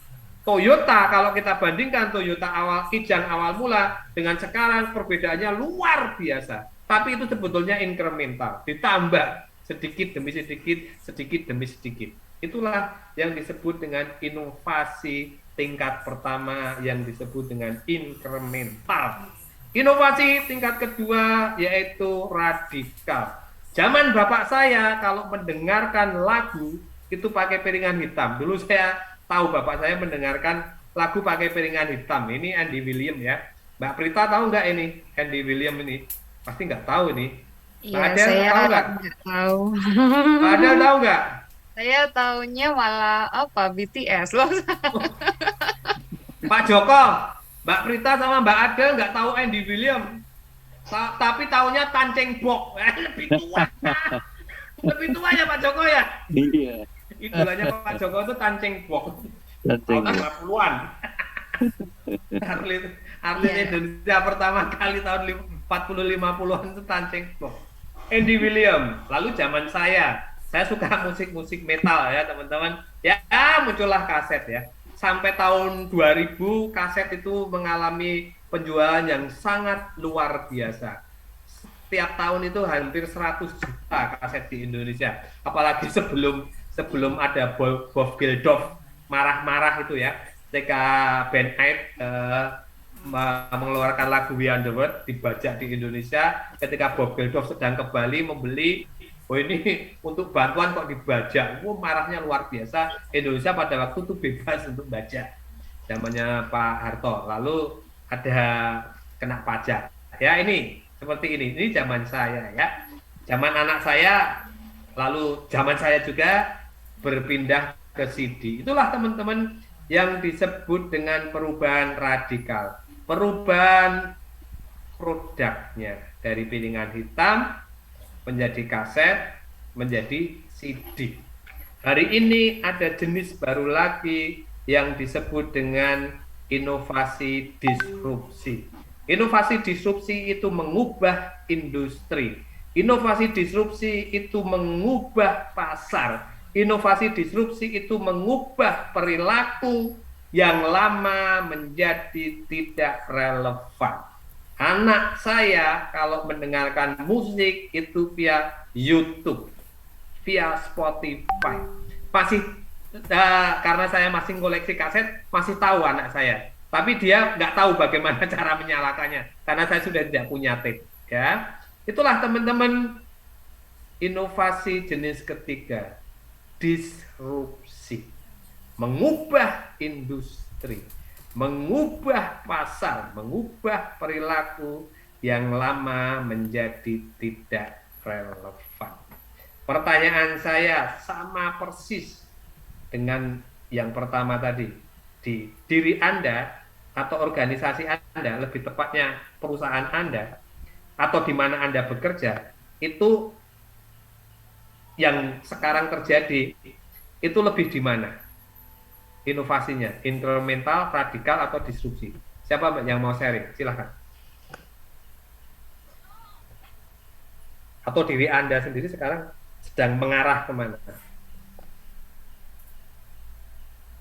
Toyota, kalau kita bandingkan Toyota Kijang awal mula dengan sekarang, perbedaannya luar biasa. Tapi itu sebetulnya incremental, ditambah sedikit demi sedikit. Itulah yang disebut dengan inovasi tingkat pertama, yang disebut dengan incremental. Inovasi tingkat kedua yaitu radikal. Zaman bapak saya kalau mendengarkan lagu itu pakai piringan hitam. Dulu saya tahu bapak saya mendengarkan lagu pakai piringan hitam. Ini Andy William ya. Mbak Prita tahu nggak ini Andy William ini? Pasti nggak tahu ini. Mbak Adel tahu nggak? Tahu. Mbak Adel tahu nggak? Saya taunya malah apa BTS loh. Pak Joko, Mbak Prita sama Mbak Adel nggak tahu Andy William. Tapi taunya Tanceng Bok. Lebih tua. Lebih tua ya Pak Joko ya? Iya. Idolanya Pak Joko itu Tanceng Bok. Tanceng Tahun Bok. 50-an. Arlis Indonesia pertama kali tahun 40-50-an itu Tanceng Bok. Andy William. Lalu zaman saya suka musik-musik metal ya teman-teman. Ya muncullah kaset ya. Sampai tahun 2000 kaset itu mengalami penjualan yang sangat luar biasa. Setiap tahun itu hampir 100 juta kaset di Indonesia. Apalagi sebelum ada Bob Geldof marah-marah itu ya. Ketika Band Aid mengeluarkan lagu We Are The World dibajak di Indonesia. Ketika Bob Geldof sedang ke Bali membeli, oh ini untuk bantuan kok dibajak. Marahnya luar biasa. Indonesia pada waktu itu bebas untuk bajak. Zamannya Pak Harto. Lalu ada kena pajak. Ya ini seperti ini zaman saya ya. Zaman anak saya, lalu zaman saya juga berpindah ke CD. Itulah teman-teman yang disebut dengan perubahan radikal. Perubahan produknya dari piringan hitam menjadi kaset, menjadi CD. Hari ini ada jenis baru lagi yang disebut dengan inovasi disrupsi. Inovasi disrupsi itu mengubah industri. Inovasi disrupsi itu mengubah pasar. Inovasi disrupsi itu mengubah perilaku yang lama menjadi tidak relevan. Anak saya kalau mendengarkan musik itu via YouTube, via Spotify. Masih karena saya masih koleksi kaset, masih tahu anak saya. Tapi dia nggak tahu bagaimana cara menyalakannya karena saya sudah tidak punya tape. Ya, itulah teman-teman inovasi jenis ketiga, disrupsi, mengubah industri, mengubah pasar, mengubah perilaku yang lama menjadi tidak relevan. Pertanyaan saya sama persis dengan yang pertama tadi. Di diri Anda atau organisasi Anda, lebih tepatnya perusahaan Anda, atau di mana Anda bekerja, itu yang sekarang terjadi, itu lebih di mana? Inovasinya, incremental, radikal, atau disrupsi? Siapa yang mau sharing? Silahkan. Atau diri Anda sendiri sekarang sedang mengarah kemana?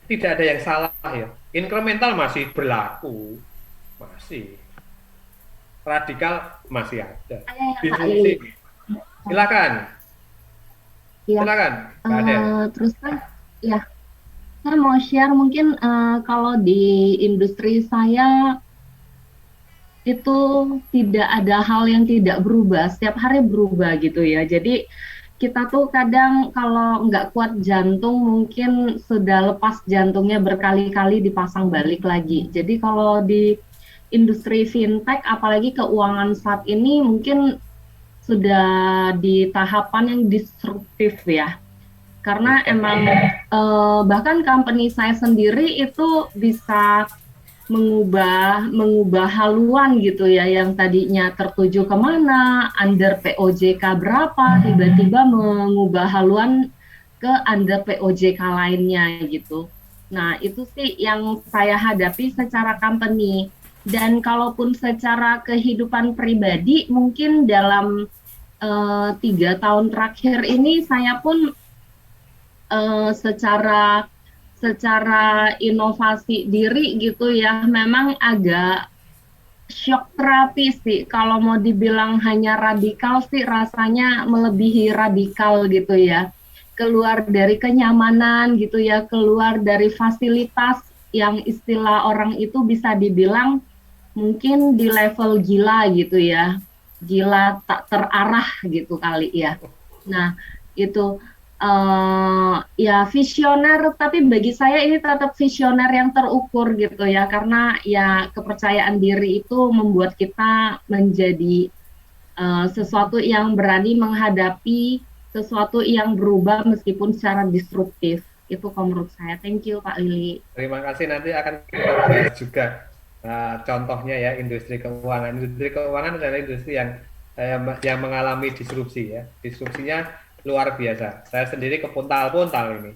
Tidak ada yang salah ya. Incremental masih berlaku, masih. Radikal masih ada. Disrupsi. Silakan. Ya. Silakan. Terus kan, ya, saya mau share mungkin kalau di industri saya itu tidak ada hal yang tidak berubah, setiap hari berubah gitu ya. Jadi kita tuh kadang kalau nggak kuat jantung mungkin sudah lepas jantungnya berkali-kali dipasang balik lagi. Jadi kalau di industri fintech apalagi keuangan saat ini mungkin sudah di tahapan yang disruptif ya. Karena emang bahkan company saya sendiri itu bisa mengubah haluan gitu ya, yang tadinya tertuju kemana, under POJK berapa, tiba-tiba mengubah haluan ke under POJK lainnya gitu. Nah itu sih yang saya hadapi secara company. Dan kalaupun secara kehidupan pribadi, mungkin dalam 3 tahun terakhir ini saya pun secara inovasi diri gitu ya, memang agak shock terapi sih. Kalau mau dibilang hanya radikal sih rasanya melebihi radikal gitu ya. Keluar dari kenyamanan gitu ya, keluar dari fasilitas yang istilah orang itu bisa dibilang mungkin di level gila gitu ya. Gila tak terarah gitu kali ya. Nah, itu ya visioner, tapi bagi saya ini tetap visioner yang terukur gitu ya, karena ya kepercayaan diri itu membuat kita menjadi sesuatu yang berani menghadapi sesuatu yang berubah meskipun secara disruptif. Itu kalau menurut saya. Thank you Pak Lili. Terima kasih, nanti akan kita bahas juga contohnya ya, industri keuangan. Industri keuangan adalah industri yang mengalami disrupsi ya. Disrupsinya luar biasa. Saya sendiri kepuntal-puntal ini.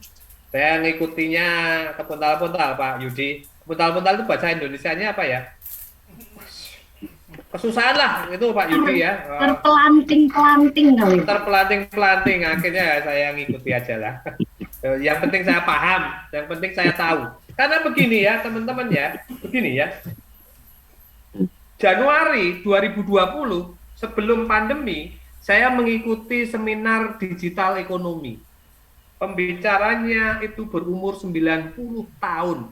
Saya ngikutinya kepuntal-puntal Pak Yudi. Kepuntal-puntal itu bahasa Indonesianya apa ya? Kesusahan lah itu Pak Yudi ya. Terpelanting-pelanting kali. Terpelanting-pelanting, akhirnya saya ngikuti aja lah. Yang penting saya paham, yang penting saya tahu. Karena begini ya teman-teman ya, begini ya. Januari 2020 sebelum pandemi, saya mengikuti seminar digital ekonomi. Pembicaranya itu berumur 90 tahun.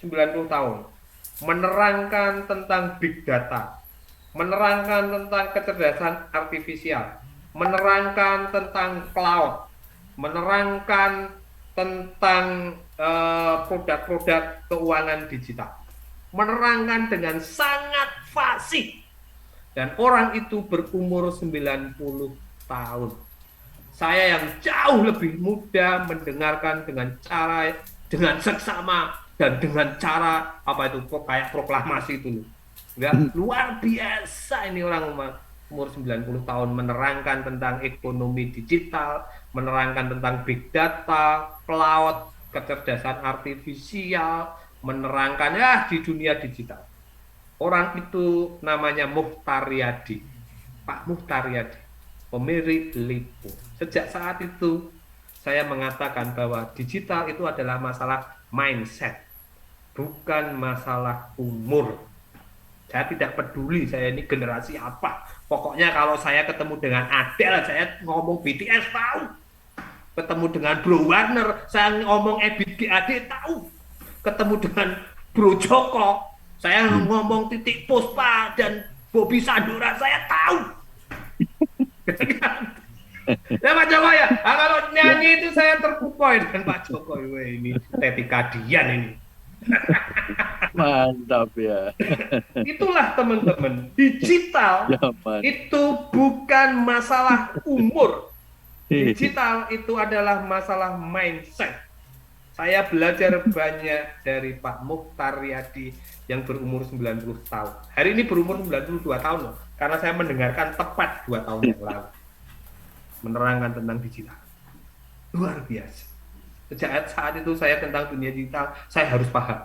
90 tahun. Menerangkan tentang big data. Menerangkan tentang kecerdasan artifisial. Menerangkan tentang cloud. Menerangkan tentang produk-produk keuangan digital. Menerangkan dengan sangat fasih. Dan orang itu berumur 90 tahun. Saya yang jauh lebih muda mendengarkan dengan seksama dan dengan cara apa itu kayak proklamasi itu. Ya, luar biasa ini orang umur 90 tahun menerangkan tentang ekonomi digital, menerangkan tentang big data, cloud, kecerdasan artifisial, menerangkannya di dunia digital. Orang itu namanya Muhtaryadi, Pak Muhtaryadi, pemilik Lipo. Sejak saat itu saya mengatakan bahwa digital itu adalah masalah mindset, bukan masalah umur. Saya tidak peduli saya ini generasi apa. Pokoknya kalau saya ketemu dengan Adele, saya ngomong BTS tahu. Ketemu dengan Bro Warner, saya ngomong Ebit GAD tahu. Ketemu dengan Bro Joko, saya ngomong Titik Puspa dan Bobby Sandura, saya tahu. Ya Pak Joko ya, kalau nyanyi itu saya terpukau dengan Pak Joko. Ini Tetika Dian ini. Mantap ya. Itulah teman-teman, digital itu bukan masalah umur. Digital itu adalah masalah mindset. Saya belajar banyak dari Pak Muhtaryadi yang berumur 90 tahun. Hari ini berumur 92 tahun loh, karena saya mendengarkan tepat 2 tahun yang lalu. Menerangkan tentang digital. Luar biasa. Sejak saat itu saya tentang dunia digital, saya harus paham.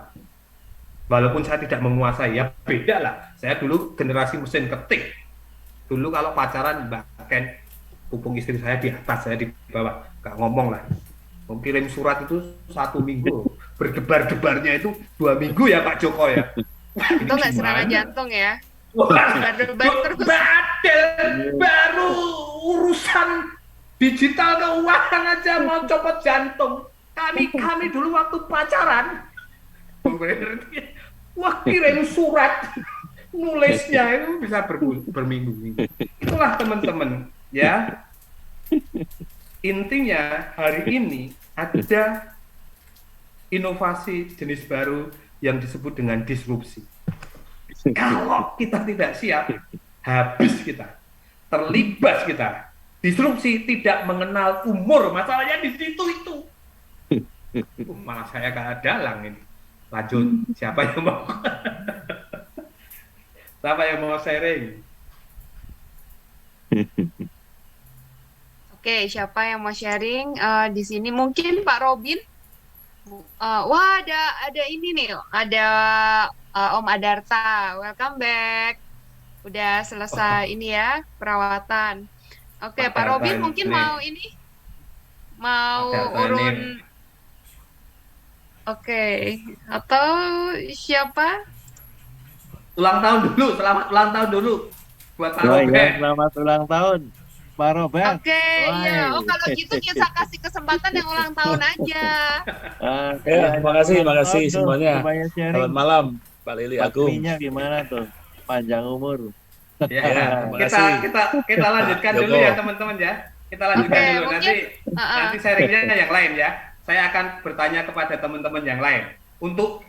Walaupun saya tidak menguasai, ya beda lah. Saya dulu generasi mesin ketik. Dulu kalau pacaran bahkan pupung istri saya di atas, saya di bawah. Gak ngomong lah. Kirim surat itu 1 minggu. Berdebar-debarnya itu 2 minggu ya Pak Joko ya. Itu nggak serangan jantung ya? Berdebar terus. Baru urusan digital keuangan aja mau copot jantung. Kami dulu waktu pacaran, wah kirim surat, nulisnya itu bisa berminggu-minggu. Itulah teman-teman, ya. Intinya hari ini ada inovasi jenis baru yang disebut dengan disrupsi. Kalau kita tidak siap, habis kita, terlibas kita. Disrupsi tidak mengenal umur, masalahnya di situ itu. Malah saya gak dalang ini. Lanjut, siapa yang mau? Siapa yang mau sharing? Oke, siapa yang mau sharing di sini? Mungkin Pak Robin. Wah, ada ini nih, ada Om Adarta. Welcome back. Udah selesai ini ya perawatan. Oke, Pak Robin mungkin mau ini, mau urun. Oke, atau siapa? Ulang tahun dulu, selamat ulang tahun dulu buat Pak Robert. Ya, selamat ulang tahun, Pak Robert. Oke, ya. Oh kalau gitu kita kasih kesempatan yang ulang tahun aja. Ya, terima kasih semuanya. Selamat malam, Pak Lili Agung. Pakminya gimana tuh? Panjang umur. Ya, kita lanjutkan dulu ya teman-teman ya. Kita lanjutkan dulu nanti sharingnya yang lain ya. Saya akan bertanya kepada teman-teman yang lain untuk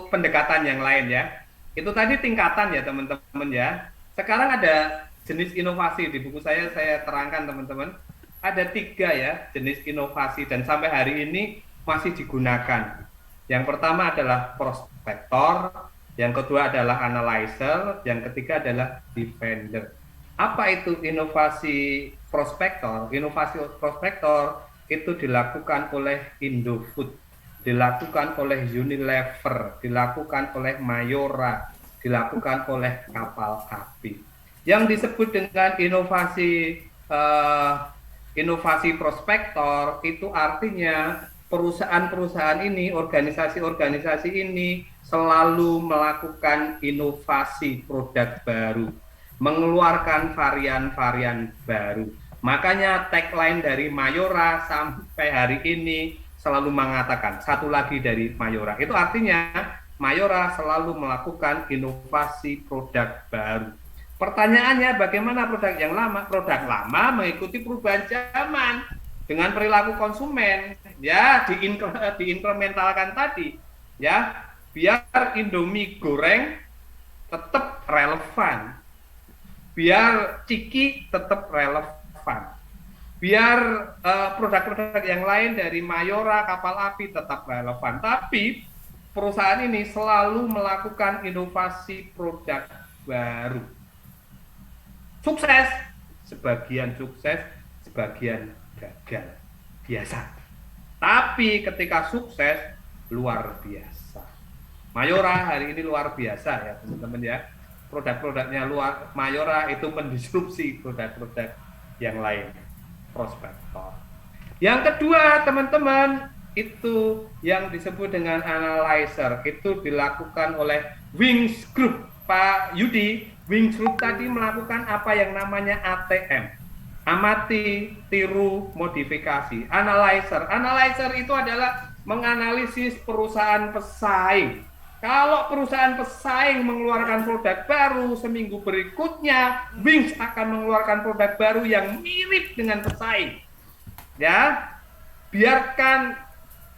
pendekatan yang lain ya. Itu tadi tingkatan ya teman-teman ya. Sekarang ada jenis inovasi di buku saya terangkan teman-teman. Ada 3 ya jenis inovasi dan sampai hari ini masih digunakan. Yang pertama adalah prospektor, yang kedua adalah analyzer, yang ketiga adalah defender. Apa itu inovasi prospektor? Inovasi prospektor itu dilakukan oleh Indofood, dilakukan oleh Unilever, dilakukan oleh Mayora, dilakukan oleh kapal api. Yang disebut dengan inovasi prospektor itu artinya perusahaan-perusahaan ini, organisasi-organisasi ini selalu melakukan inovasi produk baru, mengeluarkan varian-varian baru. Makanya tagline dari Mayora sampai hari ini selalu mengatakan, satu lagi dari Mayora. Itu artinya Mayora selalu melakukan inovasi produk baru. Pertanyaannya bagaimana produk yang lama? Produk lama mengikuti perubahan zaman dengan perilaku konsumen. Ya, diinkrementalkan tadi. Ya, biar Indomie goreng tetap relevan. Biar Ciki tetap relevan. Biar produk-produk yang lain dari Mayora, kapal api tetap relevan. Tapi perusahaan ini selalu melakukan inovasi produk baru. Sukses, sebagian gagal. Biasa. Tapi ketika sukses, luar biasa. Mayora hari ini luar biasa ya teman-teman ya. Produk-produknya Mayora itu mendisrupsi produk-produk yang lain. Prospektor. Yang kedua teman-teman, itu yang disebut dengan analyzer, itu dilakukan oleh Wings Group. Pak Yudi, Wings Group tadi melakukan apa yang namanya ATM, amati, tiru, modifikasi. Analyzer itu adalah menganalisis perusahaan pesaing. Kalau perusahaan pesaing mengeluarkan produk baru, seminggu berikutnya Wings akan mengeluarkan produk baru yang mirip dengan pesaing. Ya, biarkan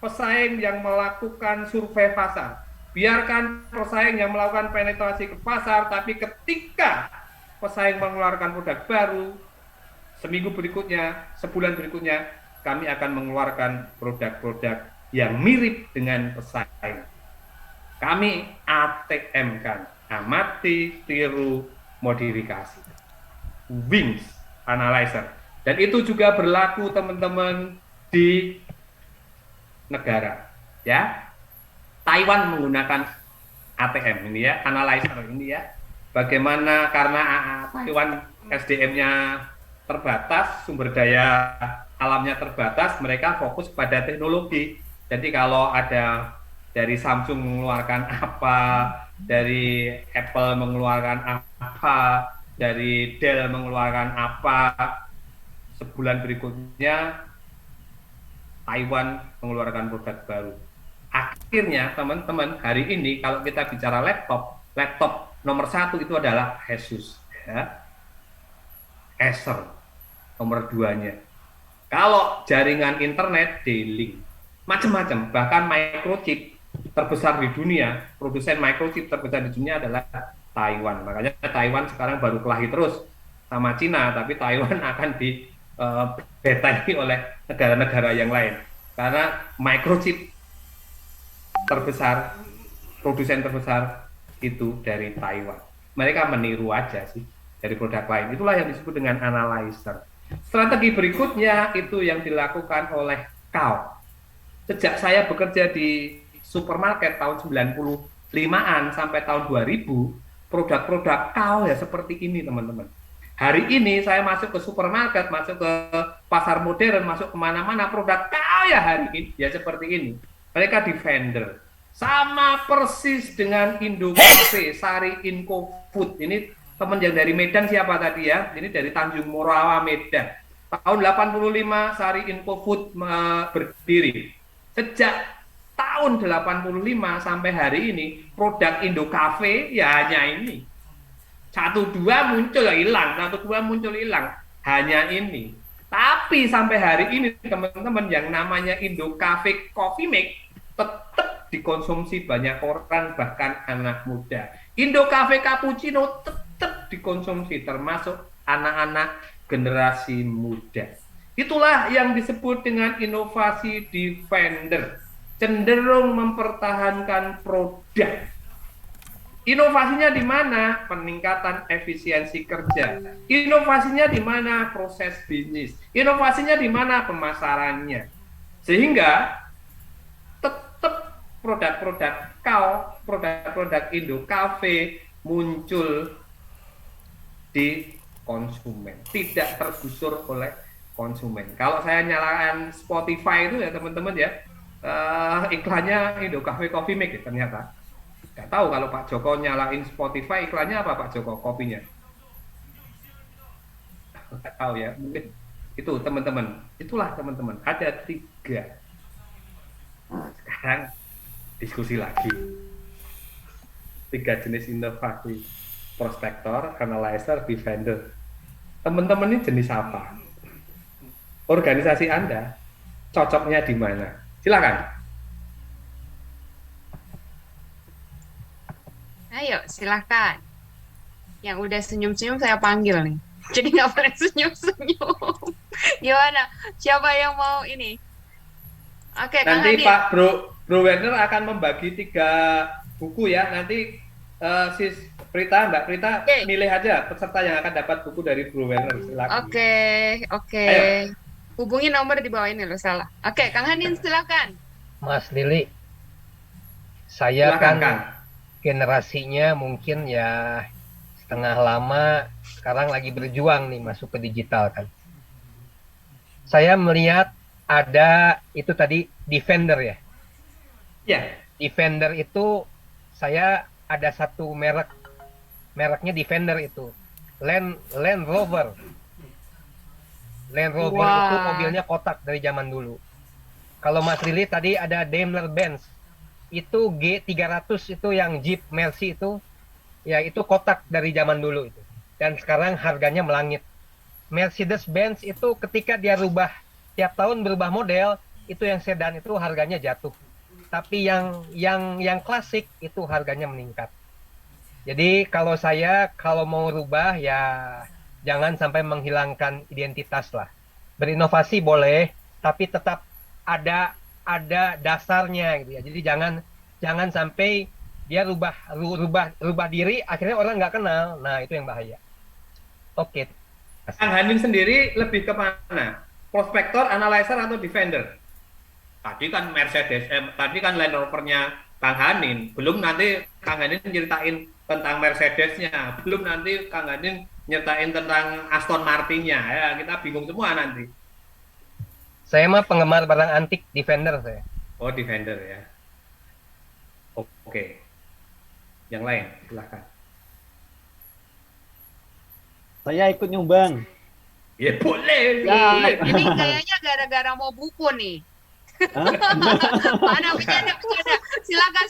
pesaing yang melakukan survei pasar, biarkan pesaing yang melakukan penetrasi ke pasar, tapi ketika pesaing mengeluarkan produk baru, seminggu berikutnya, sebulan berikutnya, kami akan mengeluarkan produk-produk yang mirip dengan pesaing. Kami ATM kan, amati, tiru, modifikasi. Wings Analyzer. Dan itu juga berlaku teman-teman di negara. Ya, Taiwan menggunakan ATM ini ya, analyzer ini ya. Bagaimana karena Taiwan SDM-nya terbatas, sumber daya alamnya terbatas, mereka fokus pada teknologi. Jadi kalau ada dari Samsung mengeluarkan apa, dari Apple mengeluarkan apa, dari Dell mengeluarkan apa, sebulan berikutnya Taiwan mengeluarkan produk baru. Akhirnya teman-teman, hari ini kalau kita bicara laptop nomor 1 itu adalah Asus, ya. Acer nomor 2-nya. Kalau jaringan internet, D-Link, macam-macam, bahkan microchip terbesar di dunia, produsen microchip terbesar di dunia adalah Taiwan. Makanya Taiwan sekarang baru kelahi terus sama Cina, tapi Taiwan akan dibetai oleh negara-negara yang lain. Karena microchip terbesar, produsen terbesar itu dari Taiwan. Mereka meniru aja sih dari produk lain. Itulah yang disebut dengan analyzer. Strategi berikutnya itu yang dilakukan oleh Kao. Sejak saya bekerja di supermarket tahun 95-an sampai tahun 2000, produk-produk Kao ya seperti ini teman-teman. Hari ini saya masuk ke supermarket, masuk ke pasar modern, masuk kemana-mana, produk Kao ya hari ini ya seperti ini. Mereka di vendor. Sama persis dengan Indo Cafe, Sari Inco Food. Ini teman yang dari Medan siapa tadi ya? Ini dari Tanjung Morawa, Medan. Tahun 85 Sari Inco Food berdiri. Sejak tahun 85 sampai hari ini produk Indo Cafe ya hanya ini. 1-2 muncul hilang, 1-2 muncul hilang, hanya ini. Tapi sampai hari ini teman-teman yang namanya Indo Cafe Coffee Mate tetap dikonsumsi banyak orang, bahkan anak muda. Indo Cafe Cappuccino tetap dikonsumsi termasuk anak-anak generasi muda. Itulah yang disebut dengan inovasi di vendor, cenderung mempertahankan produk. Inovasinya di mana? Peningkatan efisiensi kerja. Inovasinya di mana? Proses bisnis. Inovasinya di mana? Pemasarannya. Sehingga tetap produk-produk Kao, produk-produk Indo Cafe muncul di konsumen, tidak tergusur oleh konsumen. Kalau saya nyalakan Spotify itu ya teman-teman ya, iklannya Indo Cafe Coffee Mate ternyata. Nggak tahu kalau Pak Joko nyalain Spotify iklannya apa Pak Joko kopinya. Nggak tahu ya, mungkin itu teman-teman. Itulah teman-teman, ada 3. Sekarang diskusi lagi. 3 jenis inovasi: prospektor, analyzer, vendor. Teman-teman ini jenis apa? Organisasi Anda cocoknya di mana? Silakan. Ayo, silakan. Yang udah senyum-senyum saya panggil nih. Jadi nggak boleh senyum-senyum. Gimana? Siapa yang mau ini? Oke, nanti Pak Bro Werner akan membagi 3 buku ya. Nanti Sis Prita, Mbak Prita, milih aja peserta yang akan dapat buku dari Bro Werner. Silakan. Oke. Hubungi nomor di bawah ini loh, salah. Oke, Kang Hanin silakan. Mas Lili. Saya Silakan, kan Kang. generasinya mungkin ya setengah lama, sekarang lagi berjuang nih masuk ke digital kan. Saya melihat ada itu tadi Defender ya. Ya. Defender itu saya ada satu mereknya Defender itu. Land Rover. Land Rover itu mobilnya kotak dari zaman dulu. Kalau Mas Rili tadi ada Daimler-Benz. Itu G300 itu yang Jeep Mercy itu, ya itu kotak dari zaman dulu itu. Dan sekarang harganya melangit. Mercedes-Benz itu ketika dia tiap tahun berubah model, itu yang sedan itu harganya jatuh. Tapi yang klasik itu harganya meningkat. Jadi kalau mau rubah ya jangan sampai menghilangkan identitas lah. Berinovasi boleh, tapi tetap ada dasarnya gitu ya. Jadi jangan sampai dia rubah diri, akhirnya orang nggak kenal. Nah itu yang bahaya. Oke. Kang Hanin sendiri lebih ke mana? Prospektor, analyzer, atau defender? Tadi kan Mercedes, tadi kan Land Rover-nya Kang Hanin. Belum nanti Kang Hanin nyeritain tentang Mercedes-nya. Belum nanti Kang Hanin nyeritain tentang Aston Martin-nya. Ya, kita bingung semua nanti. Saya mah penggemar barang antik, Defender saya. Oh, Defender ya. Oke. Yang lain, silahkan. Saya ikut nyumbang. Ya boleh. Ya, ini kayaknya gara-gara mau buku nih. Mana bercanda. Silakan.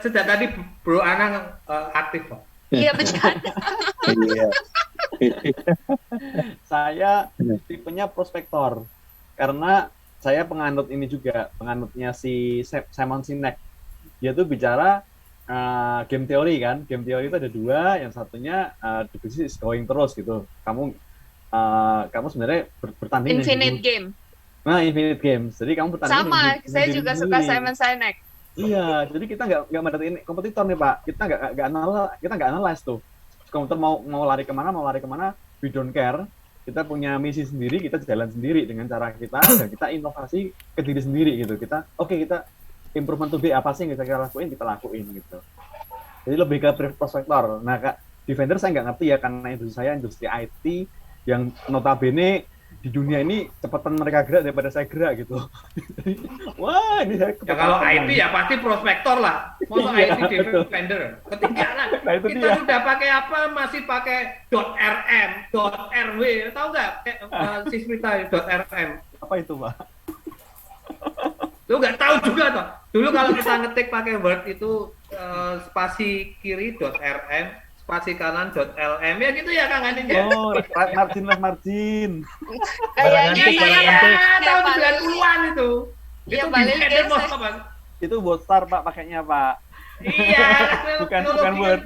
Sejak tadi Bro Anang aktif, Pak. Iya, bercanda. Saya tipenya prospektor. Karena saya penganutnya si Simon Sinek. Dia tuh bicara game teori kan. Game teori itu ada dua, yang satunya the business is going terus gitu. Kamu sebenarnya bertanding Infinite game. Nah, Infinite Games. Jadi kamu bertanding. Sama, saya juga suka Simon Sinek. Iya, jadi kita nggak mendapatkan kompetitor nih Pak. Kita nggak analyze tuh. Komputer mau lari kemana, we don't care. Kita punya misi sendiri, kita jalan sendiri dengan cara kita, dan kita inovasi ke diri sendiri gitu. Kita improvement to be apa sih yang bisa kita lakuin gitu. Jadi lebih ke prospektor. Nah, Kak, Defender saya nggak ngerti ya, karena industri IT yang notabene di dunia ini cepatan mereka gerak daripada saya gerak gitu. Wah, ini saya ya kalau IT ya pasti prospektor lah. Mau IT Defender. Ketinggalan. Nah, kita sudah pakai apa? Masih pakai .rm, .rw, tahu nggak? Sismita .rm. Apa itu, Pak? Lu nggak tahu juga toh. Dulu kalau kita ngetik pakai Word itu spasi kiri .rm, spasi kanan .lm, ya gitu ya Kang Hanin ya? Oh, margin. Kayaknya tahun 90-an itu. Iya, itu buat Star Pak pakainya Pak. Iya. bukan Word.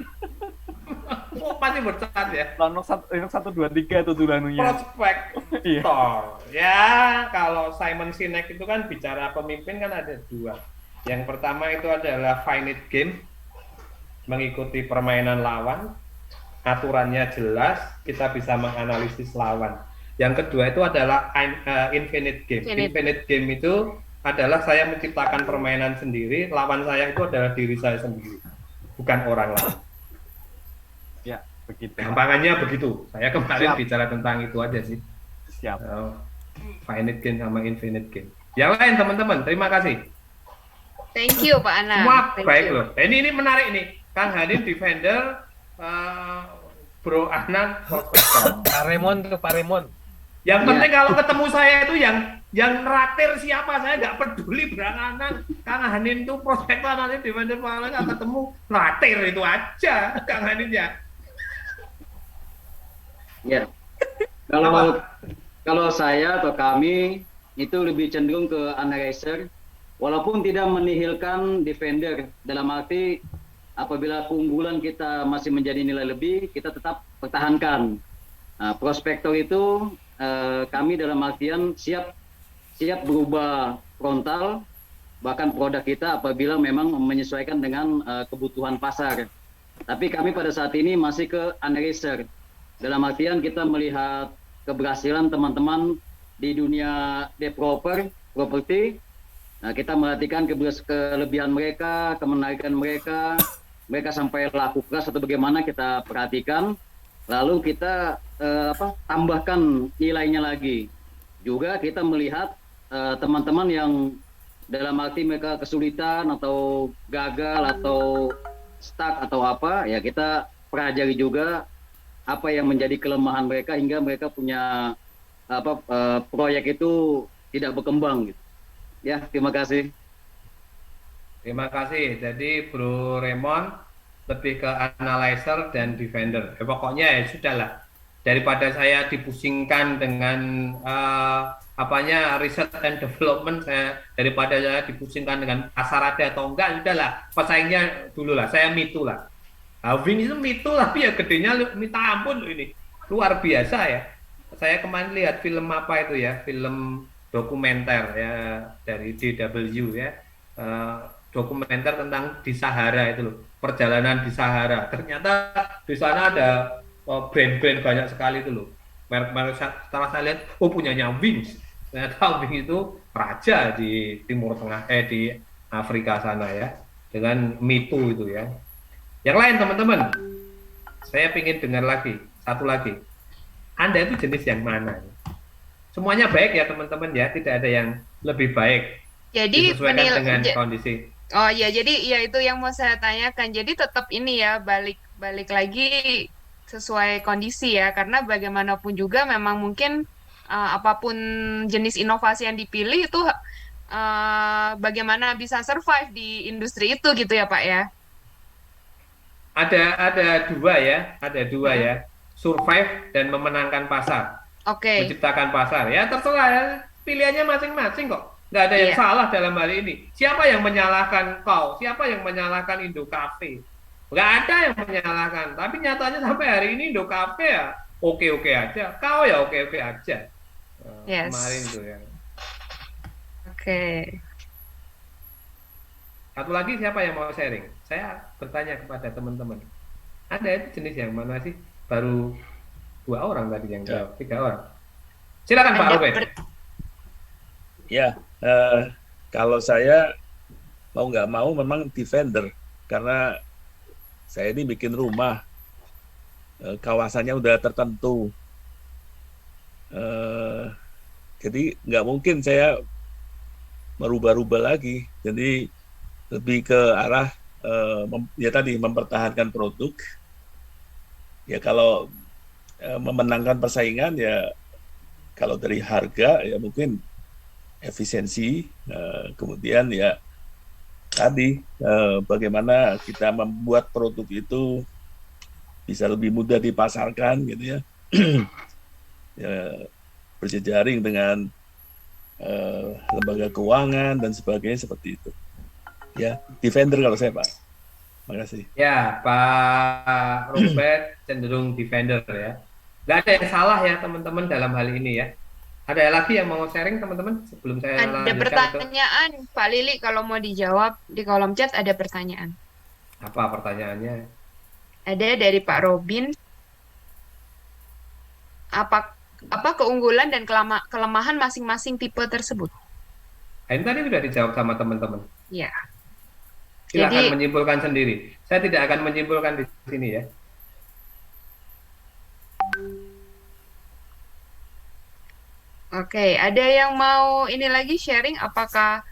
Oh, pasti bercat ya. Linux 123 itu dulanunya. Prospektor. Ya, kalau Simon Sinek itu kan bicara pemimpin kan ada dua. Yang pertama itu adalah finite game. Mengikuti permainan lawan, aturannya jelas, kita bisa menganalisis lawan. Yang kedua itu adalah infinite game. Infinite game itu adalah saya menciptakan permainan sendiri, lawan saya itu adalah diri saya sendiri, bukan orang lain. Ya, begitu. Gampangannya begitu. Saya kemarin bicara tentang itu aja sih. Siap. Finite game sama infinite game. Yang lain teman-teman, terima kasih. Thank you Pak Anang. Semua baik loh. Ini menarik nih. Kang Hanin Defender, Bro Anang prospektor. Pak Remon. Yang penting kalau ketemu saya itu yang traktir siapa, saya nggak peduli Bro Anang. Kang Hanin itu prospektor, nanti Defender Pak Anang nggak ketemu, traktir itu aja Kang Hanin ya. Ya. Kalau saya atau kami itu lebih cenderung ke analyzer, walaupun tidak menihilkan Defender, dalam arti apabila keunggulan kita masih menjadi nilai lebih, kita tetap pertahankan. Nah, prospektor itu kami dalam artian siap berubah frontal, bahkan produk kita apabila memang menyesuaikan dengan kebutuhan pasar. Tapi kami pada saat ini masih ke analyzer. Dalam artian kita melihat keberhasilan teman-teman di dunia developer, properti, Nah, kita merhatikan kelebihan mereka, kemenarikan mereka, mereka sampai laku keras atau bagaimana kita perhatikan, lalu kita tambahkan nilainya lagi. Juga kita melihat teman-teman yang dalam arti mereka kesulitan atau gagal atau stuck atau apa, ya kita pelajari juga apa yang menjadi kelemahan mereka hingga mereka punya proyek itu tidak berkembang gitu. Ya, terima kasih. Terima kasih. Jadi Bro Raymond lebih ke analyzer dan defender. Pokoknya ya sudahlah. Daripada saya dipusingkan dengan riset and development, daripada saya dipusingkan dengan pasar ada atau enggak, sudahlah. Pesaingnya dulu lah. Saya mitu lah. Wing itu mitu tapi ya gedenya minta ampun ini. Luar biasa ya. Saya kemarin lihat film apa itu ya, film dokumenter ya dari DW ya, dokumenter tentang di Sahara itu loh, perjalanan di Sahara. Ternyata di sana ada brand-brand banyak sekali itu loh, merek-merek. Setelah saya lihat, punyanya Wings. Ternyata Wings itu raja di Timur Tengah, di Afrika sana ya, dengan mitu itu ya. Yang lain teman-teman, saya ingin dengar lagi, satu lagi. Anda itu jenis yang mana? Semuanya baik ya teman-teman ya, tidak ada yang lebih baik. Jadi disesuaikan dengan kondisi. Oh ya, jadi ya itu yang mau saya tanyakan. Jadi tetap ini ya, balik lagi sesuai kondisi ya, karena bagaimanapun juga memang mungkin apapun jenis inovasi yang dipilih itu bagaimana bisa survive di industri itu gitu ya Pak ya. Ada dua ya, survive dan memenangkan pasar. Oke. Menciptakan pasar ya, terserah ya, pilihannya masing-masing kok, nggak ada yang salah dalam hal ini. Siapa yang menyalahkan kau? Siapa yang menyalahkan Indo Cafe? Nggak ada yang menyalahkan, tapi nyatanya sampai hari ini Indo Cafe ya oke-oke aja, kau ya oke-oke aja. Kemarin tuh ya. Oke. Satu lagi siapa yang mau sharing? Saya bertanya kepada teman-teman, Anda itu jenis yang mana sih? Baru 2 orang tadi yang jawab, 3 orang. Silakan Pak Robert. Ya, kalau saya mau nggak mau memang defender, karena saya ini bikin rumah, kawasannya udah tertentu, jadi nggak mungkin saya merubah-rubah lagi. Jadi lebih ke arah tadi mempertahankan produk. Ya kalau memenangkan persaingan ya, kalau dari harga ya mungkin efisiensi, kemudian ya tadi bagaimana kita membuat produk itu bisa lebih mudah dipasarkan gitu ya, ya berjejaring dengan lembaga keuangan dan sebagainya seperti itu. Ya, defender kalau saya Pak. Makasih. Ya, Pak Robert cenderung defender ya. Nggak ada yang salah ya teman-teman dalam hal ini ya. Ada lagi yang mau sharing teman-teman sebelum saya lanjutkan? Ada pertanyaan Pak Lili, kalau mau dijawab di kolom chat ada pertanyaan. Apa pertanyaannya? Ada dari Pak Robin. Apa keunggulan dan kelemahan masing-masing tipe tersebut? Ini tadi sudah dijawab sama teman-teman. Ya. Silakan menyimpulkan sendiri. Saya tidak akan menyimpulkan di sini ya. Oke, ada yang mau ini lagi sharing apakah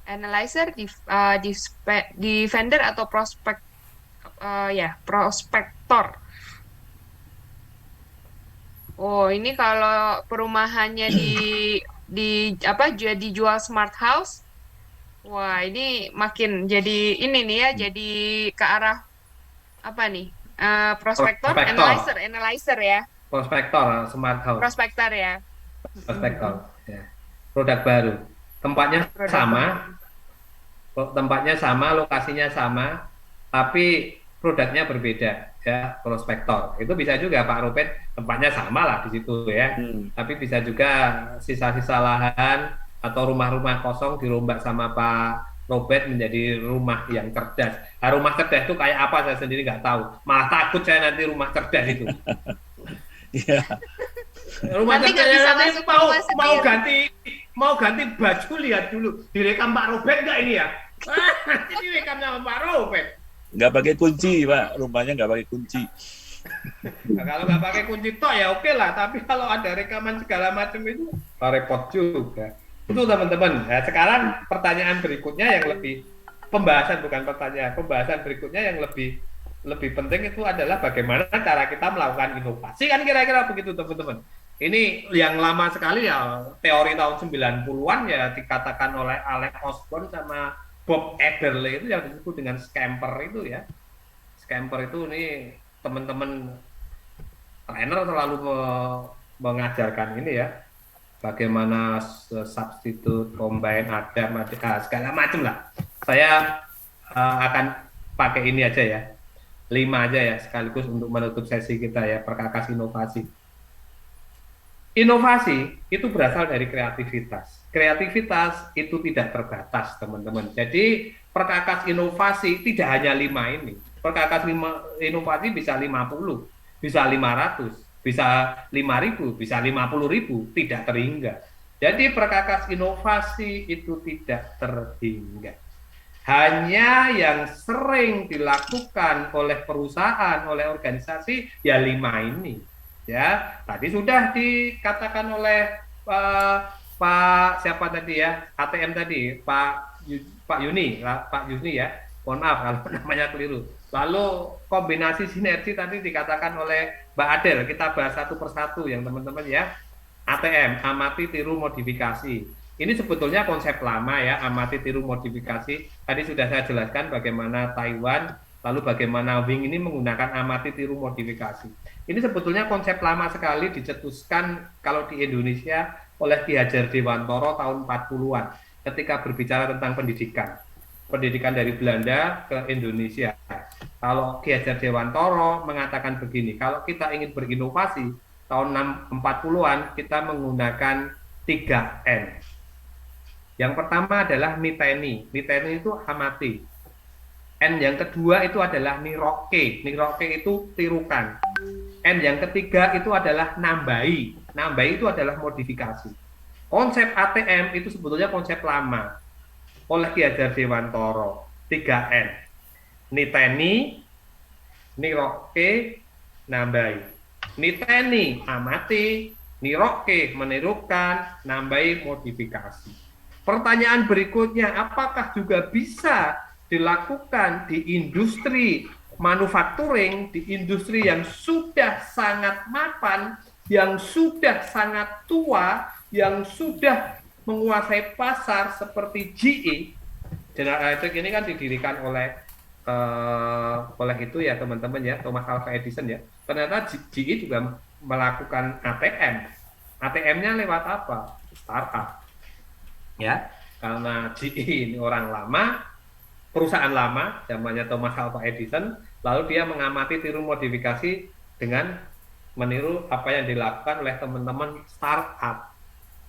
analyzer, defender atau prospektor? Oh, ini kalau perumahannya dijual smart house. Wah, ini makin jadi ini nih ya, jadi ke arah apa nih? Prospektor, analyzer ya. Prospektor, smart house. Prospektor ya. Prospektor, ya. Produk baru. Tempatnya sama, lokasinya sama, tapi produknya berbeda ya. Prospektor. Itu bisa juga Pak Robert, tempatnya sama lah di situ ya. Tapi bisa juga sisa-sisa lahan atau rumah-rumah kosong dirombak sama Pak Robert menjadi rumah yang cerdas. Nah, rumah cerdas itu kayak apa saya sendiri nggak tahu. Malah takut saya nanti rumah cerdas itu. Rumah nanti cerdas nanti mau ganti mau ganti baju lihat dulu direkam Pak Robert nggak ini ya. Ini rekamnya Pak Robert. Nggak pakai kunci, Pak. Rumahnya nggak pakai kunci. Nah, kalau nggak pakai kunci tok ya oke lah. Tapi kalau ada rekaman segala macam itu repot juga. Itu teman-teman. Nah, sekarang pertanyaan berikutnya yang lebih pembahasan berikutnya yang lebih penting itu adalah bagaimana cara kita melakukan inovasi kan kira-kira begitu teman-teman. Ini yang lama sekali ya teori tahun 90-an ya dikatakan oleh Alex Osborne sama Bob Ederle itu yang disebut dengan scamper itu ya. Scamper itu nih teman-teman trainer selalu mengajarkan ini ya. Bagaimana substitute, combine, adapt, segala macam lah. Saya akan pakai ini aja ya. 5 aja ya sekaligus untuk menutup sesi kita ya, perkakas inovasi. Inovasi itu berasal dari kreativitas. Kreativitas itu tidak terbatas, teman-teman. Jadi perkakas inovasi tidak hanya 5 ini. Perkakas inovasi bisa 50, bisa 500, bisa 5.000, bisa 50.000, tidak terhingga. Jadi perkakas inovasi itu tidak terhingga. Hanya yang sering dilakukan oleh perusahaan, oleh organisasi, ya 5 ini. Ya, tadi sudah dikatakan oleh Pak siapa tadi ya, ATM tadi, Pak Yuni ya, mohon maaf kalau namanya keliru. Lalu kombinasi sinergi tadi dikatakan oleh Mbak Adel, kita bahas satu persatu yang teman-teman ya. ATM, amati, tiru, modifikasi. Ini sebetulnya konsep lama ya, amati, tiru, modifikasi. Tadi sudah saya jelaskan bagaimana Taiwan, lalu bagaimana Wing ini menggunakan amati, tiru, modifikasi. Ini sebetulnya konsep lama sekali dicetuskan kalau di Indonesia oleh Ki Hajar Dewantoro tahun 40-an ketika berbicara tentang pendidikan. Pendidikan dari Belanda ke Indonesia. Kalau Ki Hajar Dewantoro mengatakan begini, kalau kita ingin berinovasi tahun 40-an kita menggunakan 3N. Yang pertama adalah niteni. Niteni itu amati. N yang kedua itu adalah niroke. Niroke itu tirukan. N yang ketiga itu adalah nambahi. Nambahi itu adalah modifikasi. Konsep ATM itu sebetulnya konsep lama oleh Ki Hajar Dewantoro. 3N. Niteni, niroke, nambahi. Niteni, amati, niroke, menirukan, nambahi, modifikasi. Pertanyaan berikutnya, apakah juga bisa dilakukan di industri manufacturing, di industri yang sudah sangat mapan, yang sudah sangat tua, yang sudah menguasai pasar seperti GE. General Electric ini kan didirikan oleh itu ya teman-teman ya, Thomas Alva Edison ya. Ternyata GE juga melakukan ATM. ATM-nya lewat apa? Startup. Ya, karena GE ini orang lama, perusahaan lama, zamannya Thomas Alva Edison, lalu dia mengamati, tiru, modifikasi dengan meniru apa yang dilakukan oleh teman-teman startup.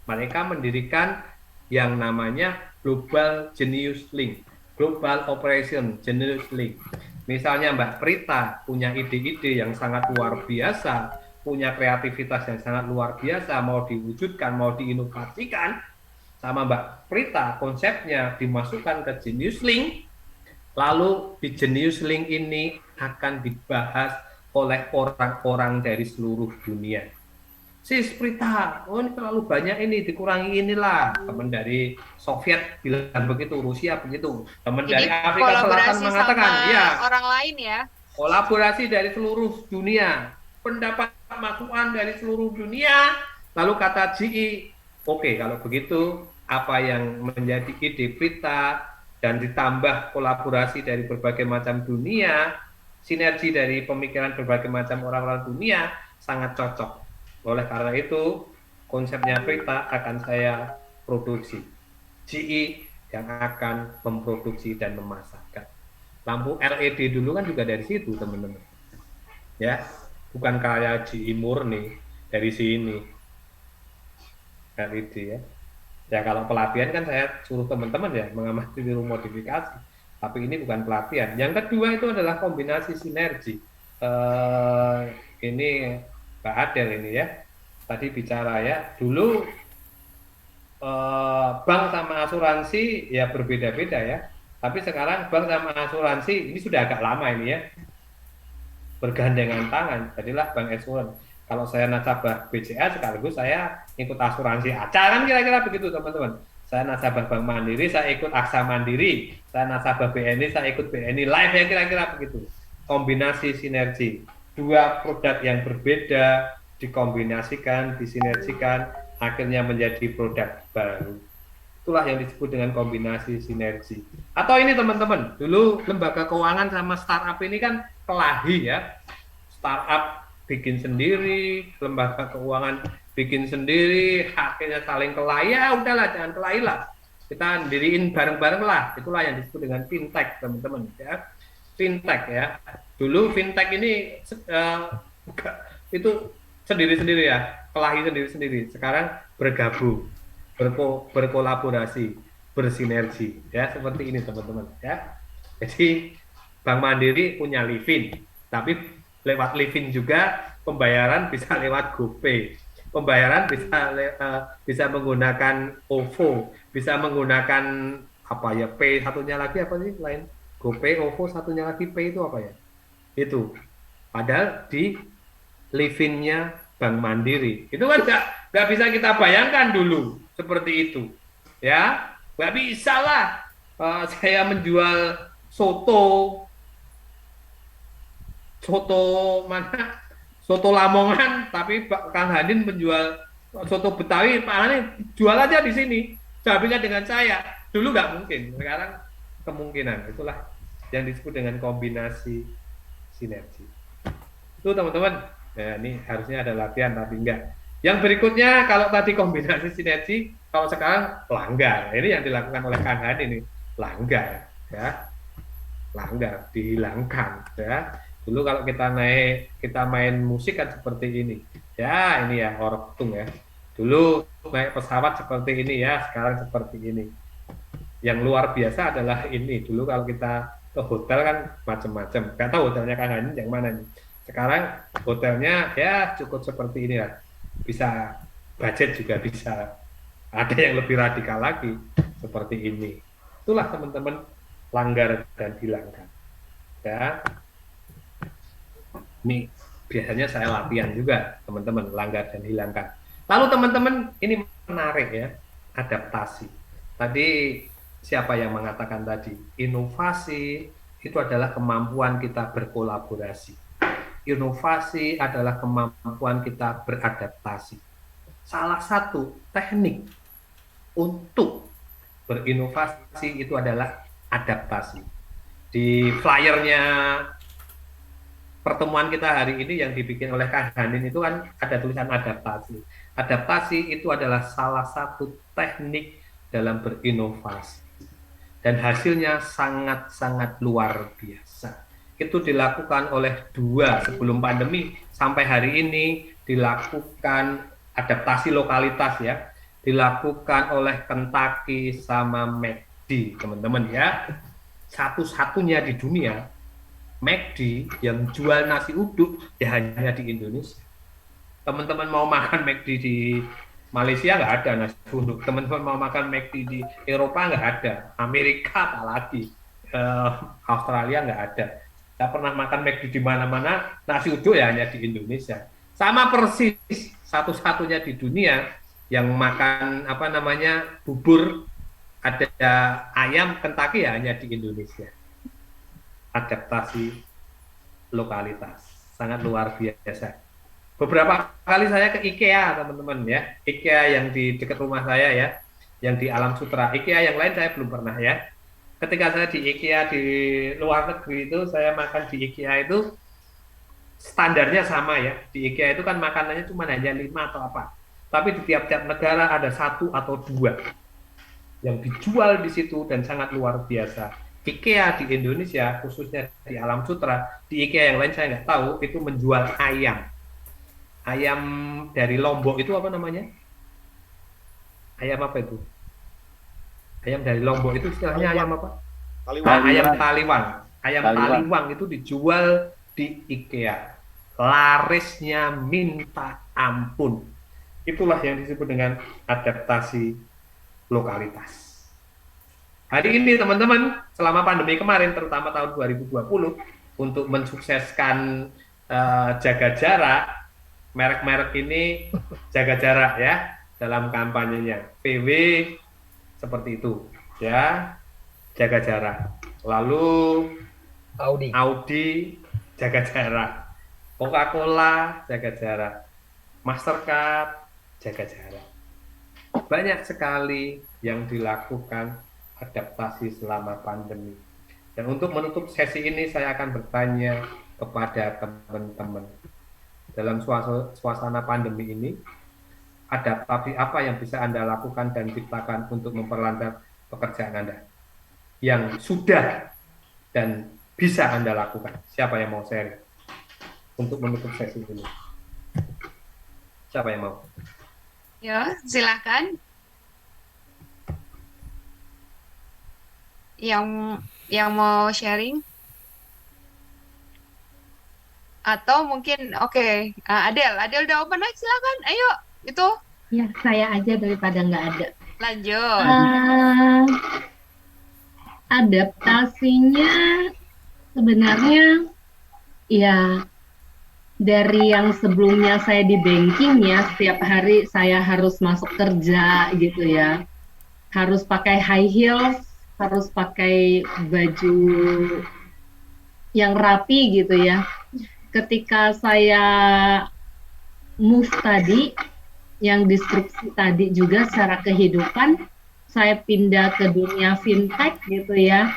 Mereka mendirikan yang namanya Global Genius Link, Global Operation Genius Link. Misalnya Mbak Prita punya ide-ide yang sangat luar biasa, punya kreativitas yang sangat luar biasa, mau diwujudkan, mau diinovasikan, sama Mbak Prita konsepnya dimasukkan ke Genius Link, lalu di Genius Link ini akan dibahas oleh orang-orang dari seluruh dunia. Sis Prita, oh ini terlalu banyak ini, dikurangi inilah. Teman dari Soviet bilang begitu, Rusia begitu. Teman dari Afrika Selatan mengatakan, ya. Orang lain ya. Kolaborasi dari seluruh dunia, pendapat masukan dari seluruh dunia. Lalu kata GE, oke, kalau begitu apa yang menjadi ide Prita dan ditambah kolaborasi dari berbagai macam dunia, sinergi dari pemikiran berbagai macam orang-orang dunia sangat cocok. Oleh karena itu, konsepnya Prita akan saya produksi. GE yang akan memproduksi dan memasarkan. Lampu LED dulu kan juga dari situ, teman-teman. Ya, bukan kayak GE murni dari sini. LED ya. Ya kalau pelatihan kan saya suruh teman-teman ya mengamati tiru modifikasi. Tapi ini bukan pelatihan. Yang kedua itu adalah kombinasi sinergi. Ini Mbak Adel ini ya, tadi bicara ya, dulu bank sama asuransi ya berbeda-beda ya. Tapi sekarang bank sama asuransi ini sudah agak lama ini ya, bergandengan tangan. Jadilah bank insurance. Kalau saya nasabah BCA sekaligus saya ikut asuransi ACA kan kira-kira begitu teman-teman. Saya nasabah Bank Mandiri, saya ikut Aksa Mandiri. Saya nasabah BNI, saya ikut BNI Life ya kira-kira begitu. Kombinasi sinergi. Dua produk yang berbeda dikombinasikan, disinergikan, akhirnya menjadi produk baru. Itulah yang disebut dengan kombinasi sinergi. Atau ini teman-teman, dulu lembaga keuangan sama startup ini kan kelahi ya. Startup bikin sendiri, lembaga keuangan bikin sendiri, akhirnya saling kelahi. Ya udahlah, jangan kelahi lah. Kita diriin bareng-bareng lah. Itulah yang disebut dengan fintech teman-teman ya. Fintech ya. Dulu fintech ini itu sendiri-sendiri ya, kelahi sendiri-sendiri. Sekarang bergabung, berkolaborasi, bersinergi ya, seperti ini teman-teman ya. Jadi Bank Mandiri punya Livin, tapi lewat Livin juga pembayaran bisa lewat GoPay, pembayaran bisa menggunakan OVO, bisa menggunakan apa ya, Pay, satunya lagi apa sih lain GoPay, OVO, satunya lagi Pay itu apa ya? Itu padahal di Livinnya Bank Mandiri itu kan nggak bisa kita bayangkan dulu seperti itu ya, nggak bisa lah. Saya menjual soto mana, soto Lamongan, tapi Kang Hadin menjual soto Betawi, Pak Hani jual aja di sini, jawabnya dengan saya. Dulu nggak mungkin, sekarang kemungkinan. Itulah yang disebut dengan kombinasi sinergi. Itu teman-teman. Nah, ini harusnya ada latihan, tapi enggak. Yang berikutnya, kalau tadi kombinasi sinergi, kalau sekarang langgar. Ini yang dilakukan oleh Kang Hani ini, langgar, ya, langgar, dihilangkan, ya. Dulu kalau kita main musik kan seperti ini, ya, ini ya oroktung ya. Dulu naik pesawat seperti ini ya, sekarang seperti ini. Yang luar biasa adalah ini. Dulu kalau kita ke hotel kan macam-macam. Nggak tahu hotelnya Kang Hani yang mana nih. Sekarang hotelnya ya cukup seperti ini ya, bisa budget juga bisa, ada yang lebih radikal lagi seperti ini. Itulah teman-teman, langgar dan hilangkan ya. Ini biasanya saya latihan juga teman-teman, langgar dan hilangkan. Lalu teman-teman, ini menarik ya, adaptasi. Tadi siapa yang mengatakan tadi, inovasi itu adalah kemampuan kita berkolaborasi. Inovasi adalah kemampuan kita beradaptasi. Salah satu teknik untuk berinovasi itu adalah adaptasi. Di flyernya pertemuan kita hari ini yang dibikin oleh Kang Hanin itu kan ada tulisan adaptasi. Adaptasi itu adalah salah satu teknik dalam berinovasi. Dan hasilnya sangat-sangat luar biasa. Itu dilakukan oleh dua sebelum pandemi sampai hari ini, dilakukan adaptasi lokalitas ya, dilakukan oleh Kentucky sama McD teman-teman ya. Satu-satunya di dunia McD yang jual nasi uduk ya hanya di Indonesia. Teman-teman mau makan McD di Malaysia nggak ada nasi uduk, teman-teman mau makan McD di Eropa nggak ada, Amerika apalagi, Australia nggak ada. Saya pernah makan McD di mana-mana, nasi uduk ya hanya di Indonesia. Sama persis, satu-satunya di dunia yang makan apa namanya bubur ada ayam Kentucky ya hanya di Indonesia. Adaptasi lokalitas sangat luar biasa. Beberapa kali saya ke IKEA teman-teman ya, IKEA yang di dekat rumah saya ya, yang di Alam Sutra. IKEA yang lain saya belum pernah ya. Ketika saya di IKEA di luar negeri itu, saya makan di IKEA itu standarnya sama ya. Di IKEA itu kan makanannya cuma hanya 5 atau apa. Tapi di tiap-tiap negara ada 1 atau 2 yang dijual di situ dan sangat luar biasa. IKEA di Indonesia, khususnya di Alam Sutra, di IKEA yang lain saya nggak tahu, itu menjual ayam. Ayam dari Lombok itu apa namanya? Ayam apa itu? Ayam dari Lombok itu istilahnya ayam apa? Taliwang. Ayam taliwang. Ayam taliwang itu dijual di IKEA. Larisnya minta ampun. Itulah yang disebut dengan adaptasi lokalitas. Hari ini teman-teman, selama pandemi kemarin, terutama tahun 2020, untuk mensukseskan jaga jarak, merek-merek ini jaga jarak ya dalam kampanyenya. PW seperti itu ya, jaga jarak. Lalu Audi jaga jarak, Coca-Cola jaga jarak, Mastercard jaga jarak. Banyak sekali yang dilakukan adaptasi selama pandemi. Dan untuk menutup sesi ini saya akan bertanya kepada teman-teman, dalam suasana pandemi ini, adaptasi apa yang bisa Anda lakukan dan ciptakan untuk memperlancar pekerjaan Anda yang sudah dan bisa Anda lakukan? Siapa yang mau share untuk menutup sesi ini? Siapa yang mau? Ya, silakan. Yang mau sharing? Atau mungkin Adel udah open mic, silakan. Ayo, itu. Ya, saya aja daripada nggak ada. Lanjut. Adaptasinya sebenarnya ya dari yang sebelumnya saya di banking ya, setiap hari saya harus masuk kerja gitu ya, harus pakai high heels, harus pakai baju yang rapi gitu ya. Ketika saya move tadi, yang deskripsi tadi juga secara kehidupan, saya pindah ke dunia fintech gitu ya,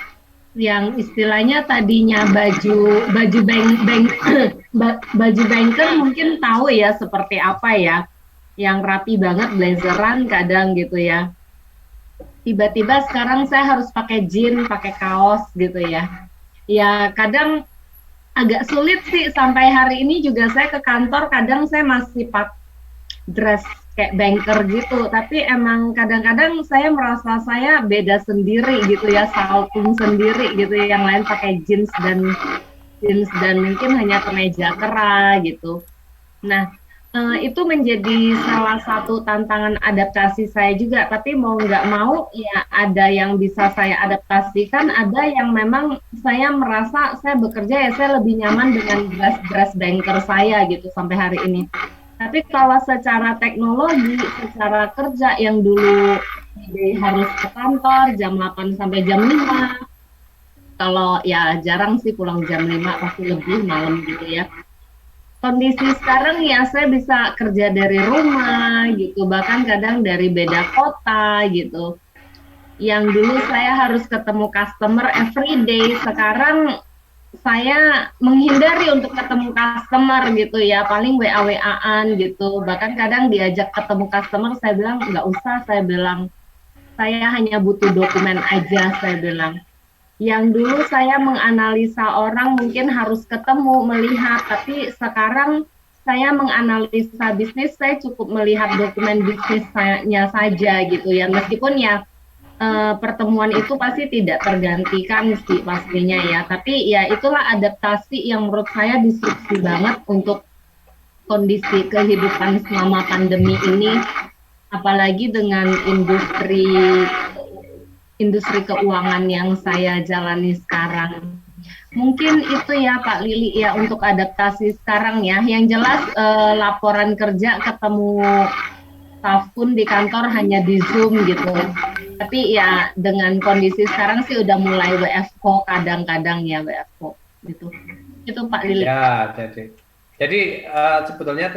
yang istilahnya tadinya baju banker mungkin tahu ya seperti apa ya, yang rapi banget, blazeran kadang gitu ya. Tiba-tiba sekarang saya harus pakai jeans, pakai kaos gitu ya. Ya kadang agak sulit sih, sampai hari ini juga saya ke kantor kadang saya masih pakai dress kayak banker gitu, tapi emang kadang-kadang saya merasa saya beda sendiri gitu ya, saltum sendiri gitu, yang lain pakai jeans dan mungkin hanya kemeja kera gitu. Nah, itu menjadi salah satu tantangan adaptasi saya juga, tapi mau nggak mau ya ada yang bisa saya adaptasikan, ada yang memang saya merasa saya bekerja ya saya lebih nyaman dengan dress banker saya gitu sampai hari ini. Tapi kalau secara teknologi, secara kerja yang dulu harus ke kantor jam 8 sampai jam 5, kalau ya jarang sih pulang jam 5, pasti lebih malam gitu ya. Kondisi sekarang ya saya bisa kerja dari rumah gitu, bahkan kadang dari beda kota gitu. Yang dulu saya harus ketemu customer every day, sekarang saya menghindari untuk ketemu customer gitu ya, paling WA-WA-an gitu. Bahkan kadang diajak ketemu customer, saya bilang nggak usah, saya bilang saya hanya butuh dokumen aja, saya bilang. Yang dulu saya menganalisa orang mungkin harus ketemu, melihat, tapi sekarang saya menganalisa bisnis, saya cukup melihat dokumen bisnisnya saja gitu ya, meskipun ya pertemuan itu pasti tidak tergantikan sih pastinya ya, tapi ya itulah adaptasi yang menurut saya disrupsi banget untuk kondisi kehidupan selama pandemi ini, apalagi dengan industri keuangan yang saya jalani sekarang. Mungkin itu ya Pak Lili ya untuk adaptasi sekarang ya, yang jelas laporan kerja ketemu staff pun di kantor hanya di Zoom gitu. Tapi ya dengan kondisi sekarang sih udah mulai WFO kadang-kadang ya, WFO gitu. Itu Pak Lili. Ya, jadi sebetulnya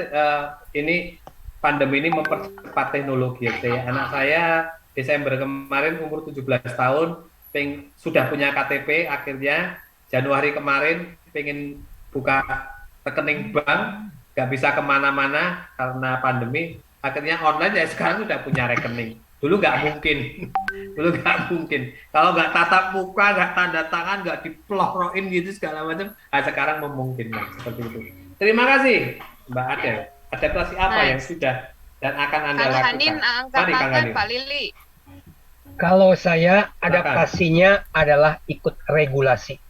ini pandemi ini mempercepat teknologi ya. Anak saya Desember kemarin umur 17 tahun sudah punya KTP, akhirnya Januari kemarin pengen buka rekening bank, nggak bisa kemana-mana karena pandemi, akhirnya online ya sekarang sudah punya rekening. Dulu nggak mungkin. Kalau nggak tatap muka, nggak tanda tangan, nggak dipeloroin gitu segala macam, sekarang memungkinkan seperti itu. Terima kasih Mbak Adel. Adaptasi apa yang sudah dan akan Anda lakukan? Mari Kang Hanin. Pak Lili. Kalau saya adaptasinya adalah ikut regulasi.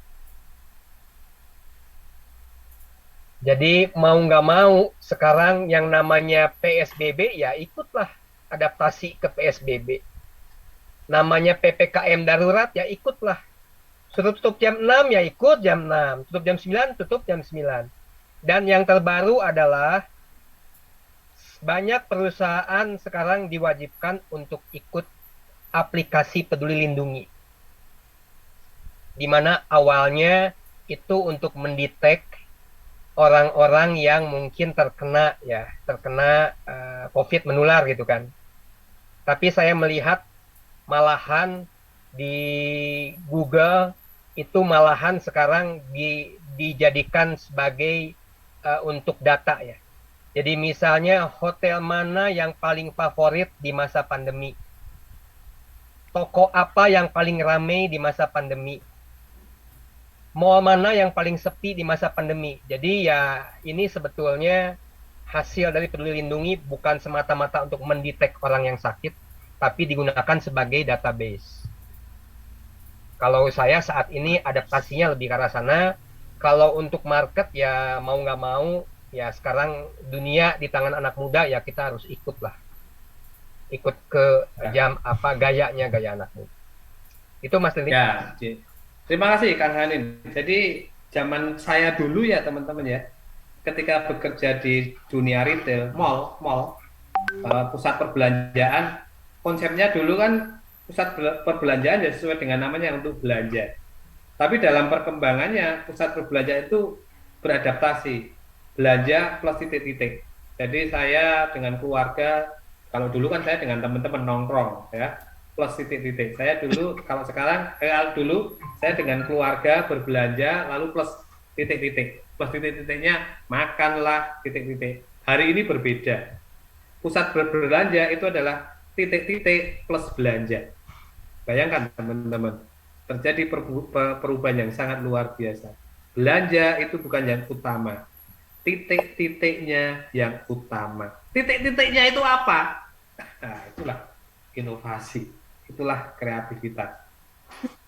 Jadi mau nggak mau sekarang yang namanya PSBB ya ikutlah adaptasi ke PSBB. namanya PPKM darurat ya ikutlah. Suruh tutup jam 6 ya ikut jam 6, tutup jam 9, tutup jam 9. Dan yang terbaru adalah banyak perusahaan sekarang diwajibkan untuk ikut aplikasi Peduli Lindungi. Di mana awalnya itu untuk mendetek orang-orang yang mungkin terkena COVID menular gitu kan. Tapi saya melihat malahan di Google itu malahan sekarang dijadikan sebagai untuk data ya. Jadi misalnya hotel mana yang paling favorit di masa pandemi, toko apa yang paling ramai di masa pandemi, mall mana yang paling sepi di masa pandemi. Jadi ya ini sebetulnya hasil dari Peduli Lindungi bukan semata-mata untuk mendetek orang yang sakit, tapi digunakan sebagai database. Kalau saya saat ini adaptasinya lebih ke arah sana. Kalau untuk market ya mau nggak mau, ya sekarang dunia di tangan anak muda ya kita harus ikut lah. Ikut ke gaya anak muda. Itu Mas Lili. Ya, terima kasih Kang Hanin. Jadi zaman saya dulu ya teman-teman ya, ketika bekerja di dunia retail, mall, pusat perbelanjaan, konsepnya dulu kan pusat perbelanjaan ya sesuai dengan namanya untuk belanja. Tapi dalam perkembangannya pusat perbelanjaan itu beradaptasi, belanja plus titik-titik. Jadi saya dengan keluarga, kalau dulu kan saya dengan teman-teman nongkrong ya, plus titik-titik. Saya dulu, kalau sekarang, dulu saya dengan keluarga berbelanja lalu plus titik-titik. Plus titik-titiknya makanlah titik-titik. Hari ini berbeda. Pusat berbelanja itu adalah titik-titik plus belanja. Bayangkan teman-teman, terjadi perubahan yang sangat luar biasa. Belanja itu bukan yang utama, titik-titiknya yang utama. Titik-titiknya itu apa? Nah, itulah inovasi, itulah kreativitas.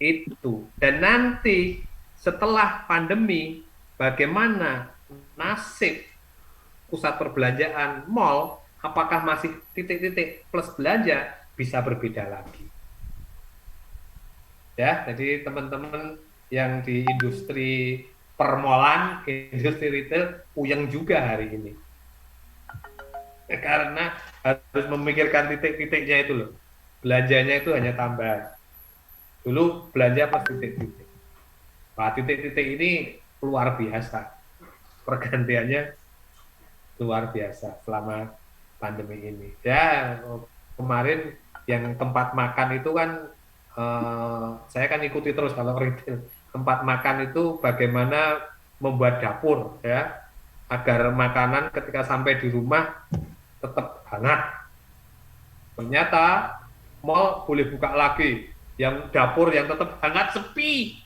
Itu. Dan nanti setelah pandemi, bagaimana nasib pusat perbelanjaan, mall, apakah masih titik-titik plus belanja, bisa berbeda lagi. Ya, jadi teman-teman yang di industri permolan, industri retail, puyeng juga hari ini. Karena harus memikirkan titik-titiknya itu loh. Belanjanya itu hanya tambahan. Dulu belanja plus titik-titik. Nah, titik-titik ini luar biasa. Pergantiannya luar biasa selama pandemi ini. Ya, kemarin yang tempat makan itu kan saya kan ikuti terus kalau retail. Tempat makan itu bagaimana membuat dapur ya agar makanan ketika sampai di rumah tetap hangat. Ternyata mall boleh buka lagi, yang dapur yang tetap hangat sepi.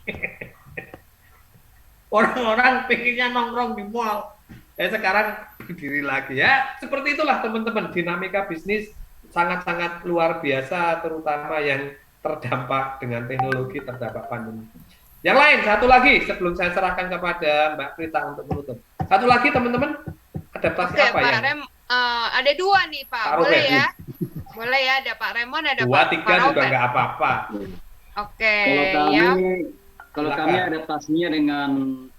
Orang-orang pengennya nongkrong di mall. Sekarang berdiri lagi ya. Seperti itulah teman-teman, dinamika bisnis sangat-sangat luar biasa, terutama yang terdampak dengan teknologi, terdampak pandemi. Yang lain, satu lagi sebelum saya serahkan kepada Mbak Prita untuk menutup. Satu lagi teman-teman, adaptasi apa Pak ya? Ada dua nih Pak, boleh ya? Boleh ya, ada Pak Remon, ada dua, Pak tiga juga nggak apa-apa. Oke, kalau kami adaptasinya dengan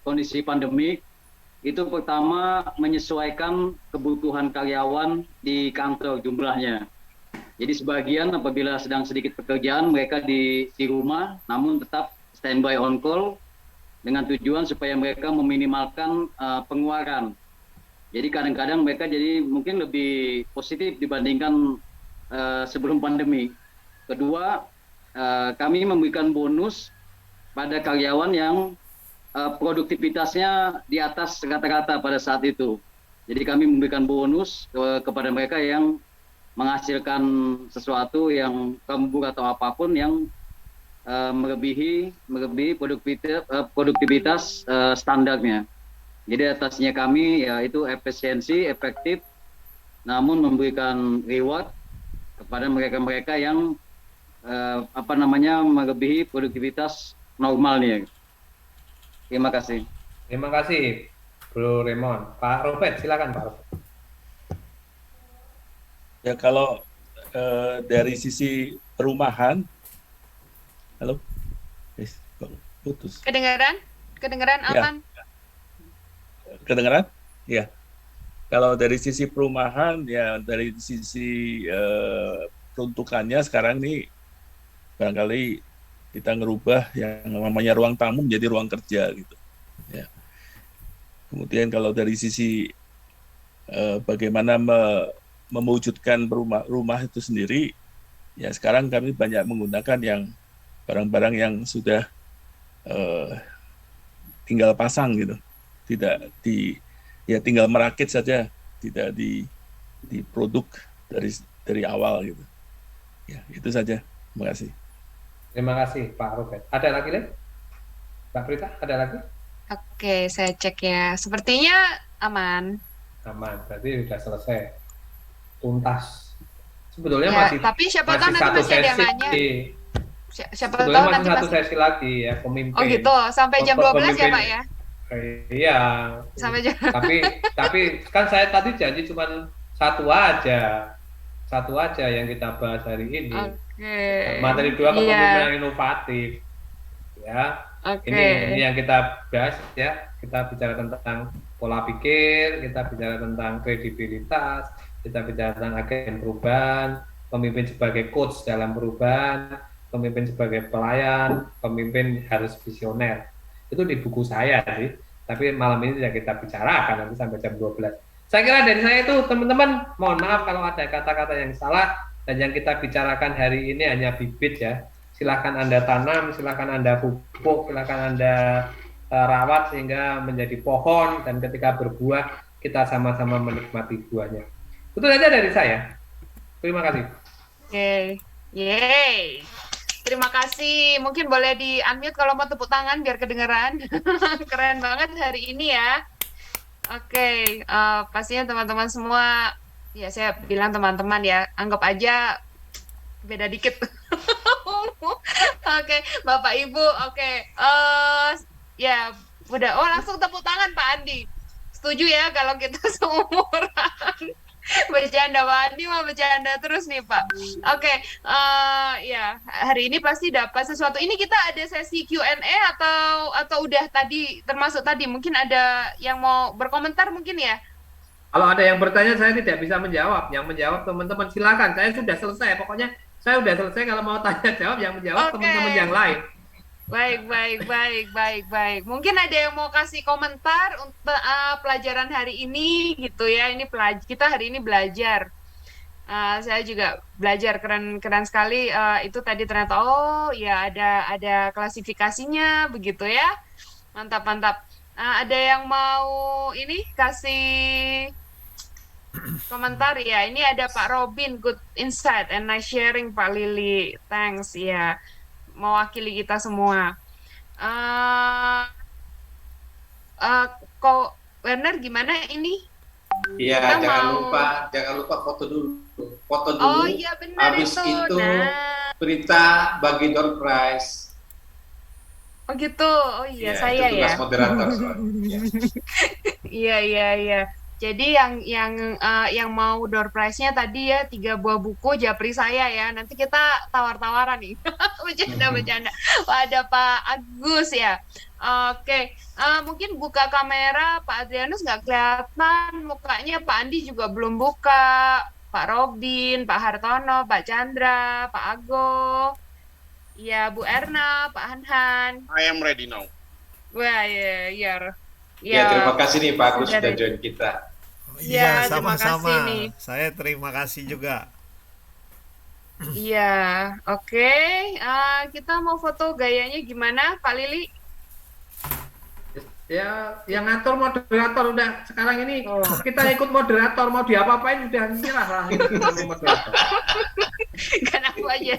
kondisi pandemik, itu pertama menyesuaikan kebutuhan karyawan di kantor jumlahnya. Jadi sebagian apabila sedang sedikit pekerjaan mereka di rumah, namun tetap standby on call dengan tujuan supaya mereka meminimalkan pengeluaran. Jadi kadang-kadang mereka jadi mungkin lebih positif dibandingkan sebelum pandemi. Kedua, kami memberikan bonus pada karyawan yang produktivitasnya di atas rata-rata pada saat itu. Jadi kami memberikan bonus kepada mereka yang menghasilkan sesuatu yang lembur atau apapun yang melebihi produktivitas standarnya. Jadi atasnya kami yaitu efisiensi, efektif, namun memberikan reward kepada mereka-mereka yang melebihi produktivitas normalnya. Terima kasih. Terima kasih, Bro Remon. Pak Robert, silakan Pak Robert. Ya kalau dari sisi perumahan Halo? Kok putus? Kedengaran? Kedengaran Ya. aman? Kedengaran? Ya. Kalau dari sisi perumahan, ya dari sisi peruntukannya sekarang nih barangkali kita ngerubah yang namanya ruang tamu menjadi ruang kerja gitu. Ya. Kemudian kalau dari sisi bagaimana mewujudkan rumah itu sendiri, ya sekarang kami banyak menggunakan yang barang-barang yang sudah tinggal pasang gitu, tidak ya tinggal merakit saja, tidak diproduk dari awal gitu. Ya itu saja. Terima kasih. Terima kasih Pak Robert. Ada lagi Le? Mbak Prita, ada lagi? Oke, saya cek ya. Sepertinya aman. Aman, berarti sudah selesai. Tuntas. Sebetulnya Ya, masih tapi siapa tahu nanti satu masih ada yang sesi. nanya. Siapa Sebetulnya tahu masih nanti satu masih. sesi lagi ya, pemimpin. Oh gitu, sampai jam 12 ya Pemimpin. Pak ya? Iya. Sampai jam. Tapi kan saya tadi janji cuma satu aja yang kita bahas hari ini. Oke. Materi 2 Iya. kepemimpinan inovatif. Ya. Oke. Ini yang kita bahas ya. Kita bicara tentang pola pikir, kita bicara tentang kredibilitas, kita bicara tentang agen perubahan, pemimpin sebagai coach dalam perubahan, pemimpin sebagai pelayan, pemimpin harus visioner. Itu di buku saya sih. Tapi malam ini tidak kita bicarakan, nanti sampai jam 12. Saya kira dari saya itu teman-teman, mohon maaf kalau ada kata-kata yang salah dan yang kita bicarakan hari ini hanya bibit ya. Silahkan Anda tanam, silahkan Anda pupuk, silahkan Anda rawat sehingga menjadi pohon dan ketika berbuah kita sama-sama menikmati buahnya. Itu saja dari saya. Terima kasih. Oke. Yeay. Terima kasih. Mungkin boleh di-unmute kalau mau tepuk tangan biar kedengeran. Keren banget hari ini ya. Oke, pastinya teman-teman semua, ya saya bilang teman-teman ya, anggap aja beda dikit. Oke, Bapak Ibu, oke. Ya, udah. Oh, langsung tepuk tangan Pak Andi. Setuju ya kalau kita seumuran. Bercanda Pak Andi mau bercanda terus nih Pak. Oke, ya hari ini pasti dapat sesuatu. Ini kita ada sesi Q&A atau udah tadi termasuk tadi mungkin ada yang mau berkomentar mungkin ya? Kalau ada yang bertanya saya tidak bisa menjawab. Yang menjawab teman-teman silakan. Saya sudah selesai. Pokoknya saya sudah selesai. Kalau mau tanya jawab yang menjawab teman-teman yang lain. Baik. Mungkin ada yang mau kasih komentar untuk pelajaran hari ini gitu ya. Ini kita hari ini belajar. Saya juga belajar keren sekali. Itu tadi ternyata ya ada klasifikasinya begitu ya. Mantap. Ada yang mau ini kasih komentar ya. Ini ada Pak Robin, good insight and nice sharing Pak Lili. Thanks ya. Mewakili kita semua. Kok Werner gimana ini? Iya, jangan lupa foto dulu. Oh iya benar habis itu. Berita bagi door prize. Oh gitu. Oh iya, saya itu tugas ya. moderator. Iya. Jadi yang mau door prize-nya tadi ya 3 buah buku Japri saya ya. Nanti kita tawar-tawaran nih. Bercanda. Wah, ada Pak Agus ya. Oke. Mungkin buka kamera Pak Adrianus nggak kelihatan mukanya. Pak Andi juga belum buka. Pak Robin, Pak Hartono, Pak Chandra, Pak Ago. Ya, Bu Erna, Pak Hanhan. I am ready now. Wah, ya. Ya, terima kasih nih Pak Agus sudah ready. join kita. Iya, terima sama-sama. kasih nih. Saya terima kasih juga. Iya, oke. Kita mau foto gayanya gimana, Pak Lili? Ya, yang ngatur moderator udah sekarang ini kita ikut moderator mau diapa-apain udah nyerah lah ini moderator. Kenapa aja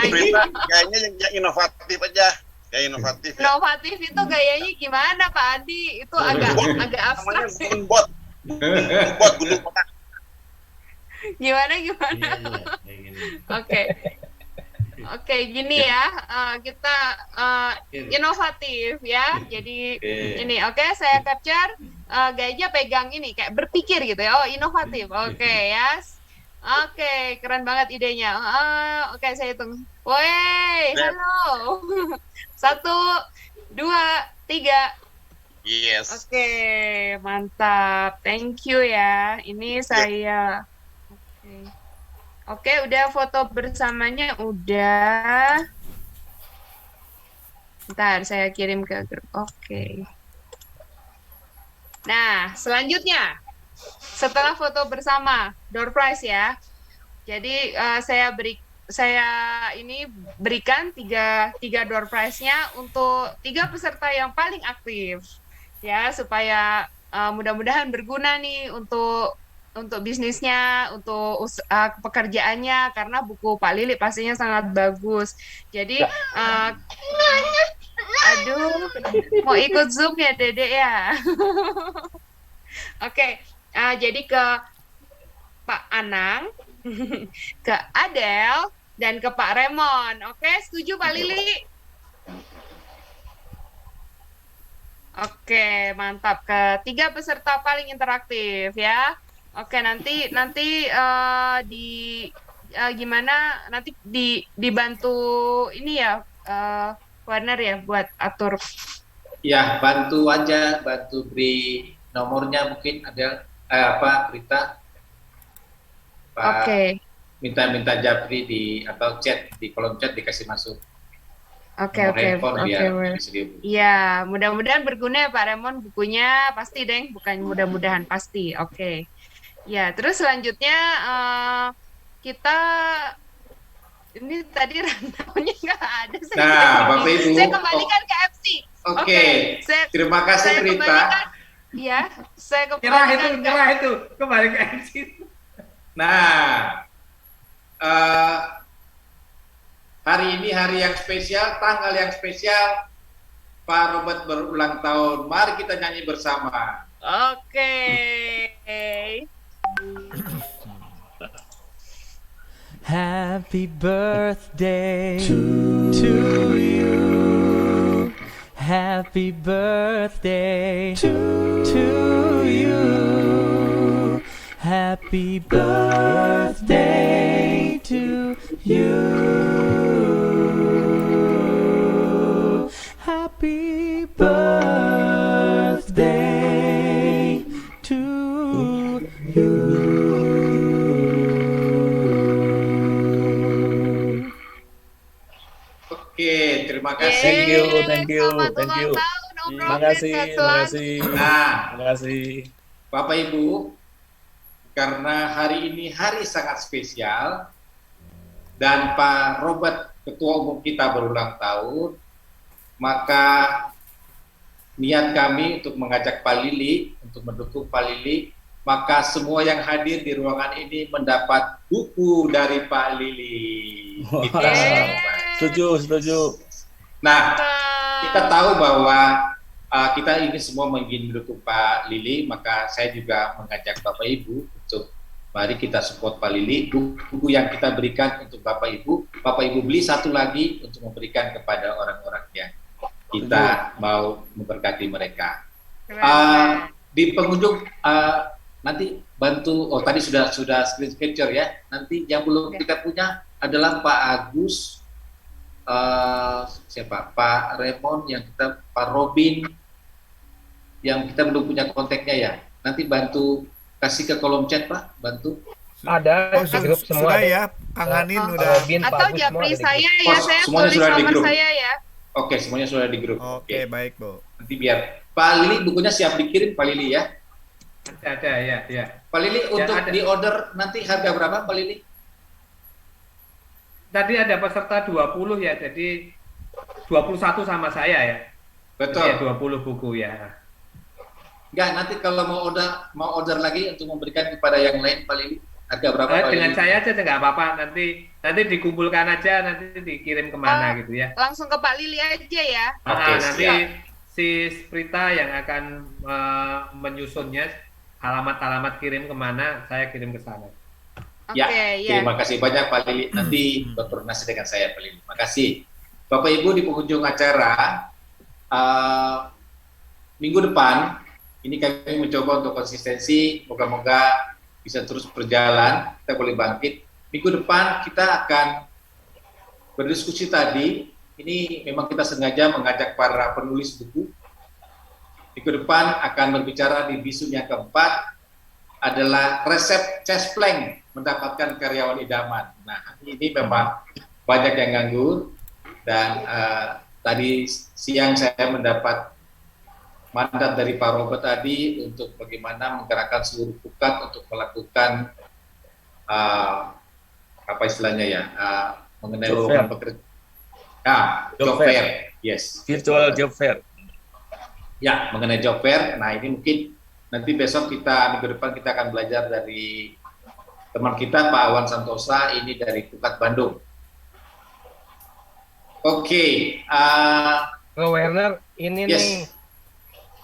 Berita kayaknya yang inovatif aja. Kayak inovatif ya. Inovatif itu gayanya gimana, Pak Andi? Itu agak abstrak. Bot gunung kotak. Gimana? Oke, gini ya, kita inovatif ya. Jadi ini oke, saya capture gayanya pegang ini kayak berpikir gitu ya. Oh, inovatif. Oke ya. Oke, keren banget idenya. Oke, saya hitung. Woi, halo. 1, 2, 3. Yes. Oke, mantap. Thank you ya. Ini saya. Oke, udah foto bersamanya udah. Ntar saya kirim ke grup. Oke. Nah, selanjutnya setelah foto bersama, door prize ya. Jadi saya ini berikan tiga door prize-nya untuk 3 peserta yang paling aktif ya, supaya mudah-mudahan berguna nih untuk bisnisnya, untuk pekerjaannya, karena buku Pak Lili pastinya sangat bagus. Jadi aduh, mau ikut Zoom ya Dede ya. Oke. Jadi ke Pak Anang, ke Adel, dan ke Pak Remon. Oke, setuju Pak Lili? Oke, mantap. Ke 3 peserta paling interaktif ya. Oke, nanti gimana? Nanti dibantu ini ya, Warner ya, buat atur. Ya, bantu beri nomornya mungkin ada. Berita Pak minta Japri atau chat di kolom chat dikasih masuk. Oke. Iya, mudah-mudahan berguna ya Pak Remon, bukunya pasti deng, bukan mudah-mudahan pasti. Oke. Ya, terus selanjutnya kita ini tadi rundown-nya nggak ada. Bapak Ibu. Saya kembalikan ke MC. Oke. Terima kasih Rita. Iya, saya kembalikan nyerah itu kembali ke MC. Nah, hari ini hari yang spesial, tanggal yang spesial, Pak Robert berulang tahun. Mari kita nyanyi bersama. Oke. Happy birthday to you. Happy birthday to you. Happy birthday to you. Happy birthday to you. Oke, terima kasih. Thank you. Terima kasih. Bapak Ibu, karena hari ini hari sangat spesial dan Pak Robert Ketua Umum kita berulang tahun, maka niat kami untuk mengajak Pak Lili, untuk mendukung Pak Lili, maka semua yang hadir di ruangan ini mendapat buku dari Pak Lili. Setuju. Nah, kita tahu bahwa kita ini semua ingin mendukung Pak Lili, maka saya juga mengajak Bapak Ibu untuk mari kita support Pak Lili. Buku yang kita berikan untuk Bapak Ibu beli satu lagi untuk memberikan kepada orang-orang yang kita mau memberkati mereka. Di pengunjung nanti bantu, tadi sudah screen capture ya. Nanti yang belum kita punya adalah Pak Agus, Pak Remon, Pak Robin, yang kita belum punya kontaknya ya. Nanti bantu kasih ke kolom chat Pak, bantu. Ada di grup semua. Sudah ya, Kang Hanin udah. Robin, atau Japri saya ya, saya tulis nomor saya ya. Oke, semuanya sudah di grup. Oke, baik Bu. Nanti biar Pak Lili bukunya siap dikirim Pak Lili ya. Ada ya. Pak Lili untuk di order nanti harga berapa Pak Lili? Tadi ada peserta 20 ya, jadi 21 sama saya ya. Betul. Jadi 20 buku ya. Enggak, nanti kalau mau order lagi untuk memberikan kepada yang lain Pak Lili, harga berapa Pak Lili? Dengan saya aja nggak apa-apa, nanti dikumpulkan aja, nanti dikirim kemana gitu ya. Langsung ke Pak Lili aja ya. Nanti si Sprita yang akan menyusunnya, alamat kirim kemana, saya kirim ke sana. Terima kasih banyak Pak Lili. Nanti berkoordinasi dengan saya Pak Lili. Terima kasih. Bapak Ibu di penghujung acara, minggu depan ini kami mencoba untuk konsistensi. Moga-moga bisa terus berjalan, kita boleh bangkit. Minggu depan kita akan berdiskusi tadi. Ini memang kita sengaja mengajak para penulis buku. Minggu depan akan berbicara di bisu yang keempat adalah resep Cespleng mendapatkan karyawan idaman. Nah, ini memang banyak yang nganggur dan tadi siang saya mendapat mandat dari Pak Robert tadi untuk bagaimana menggerakkan seluruh pukat untuk melakukan apa istilahnya ya, mengenai lowongan pekerjaan. Job fair, yes. Virtual job fair. Ya, mengenai job fair. Nah, ini mungkin nanti besok minggu depan kita akan belajar dari teman kita Pak Awan Santosa, ini dari Pukat Bandung. Oke. Bro Werner, ini yes. nih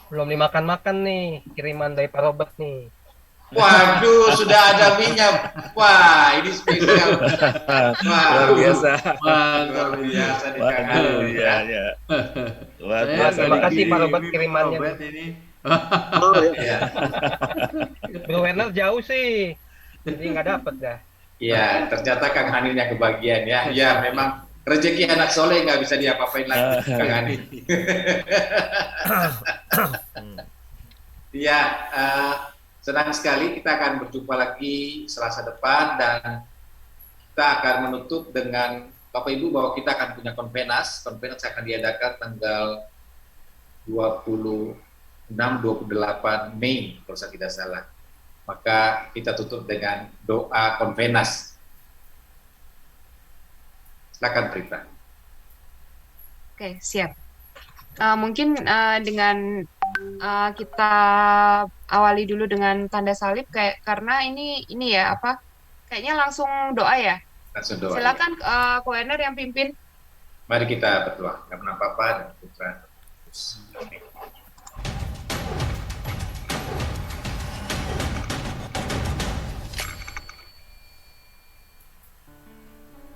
belum dimakan-makan nih, kiriman dari Pak Robert nih. Waduh, sudah ada minyak. Wah, ini spesial. Luar biasa. Luar biasa di Kang Waduh, iya, iya. Luar biasa. Terima kasih Pak Robert kirimannya. Oh, iya. Bro Werner jauh sih, jadi nggak dapet dah. Iya, ternyata Kang Hanin yang kebagian ya. Ya, memang rezeki anak soleh nggak bisa diapa-apain lagi, Kang Hanin. Iya, senang sekali kita akan berjumpa lagi Selasa depan dan kita akan menutup dengan Bapak Ibu bahwa kita akan punya konvenas. Konvenas akan diadakan tanggal 26-28 Mei kalau saya tidak salah. Maka kita tutup dengan doa konvenas. Silakan Prita. Oke, siap. Mungkin dengan kita awali dulu dengan tanda salib karena ini ya apa? Kayaknya langsung doa ya. Langsung doa. Silakan Ko Werner yang pimpin. Mari kita berdoa. Nggak pernah Bapa dan Putra. Amin.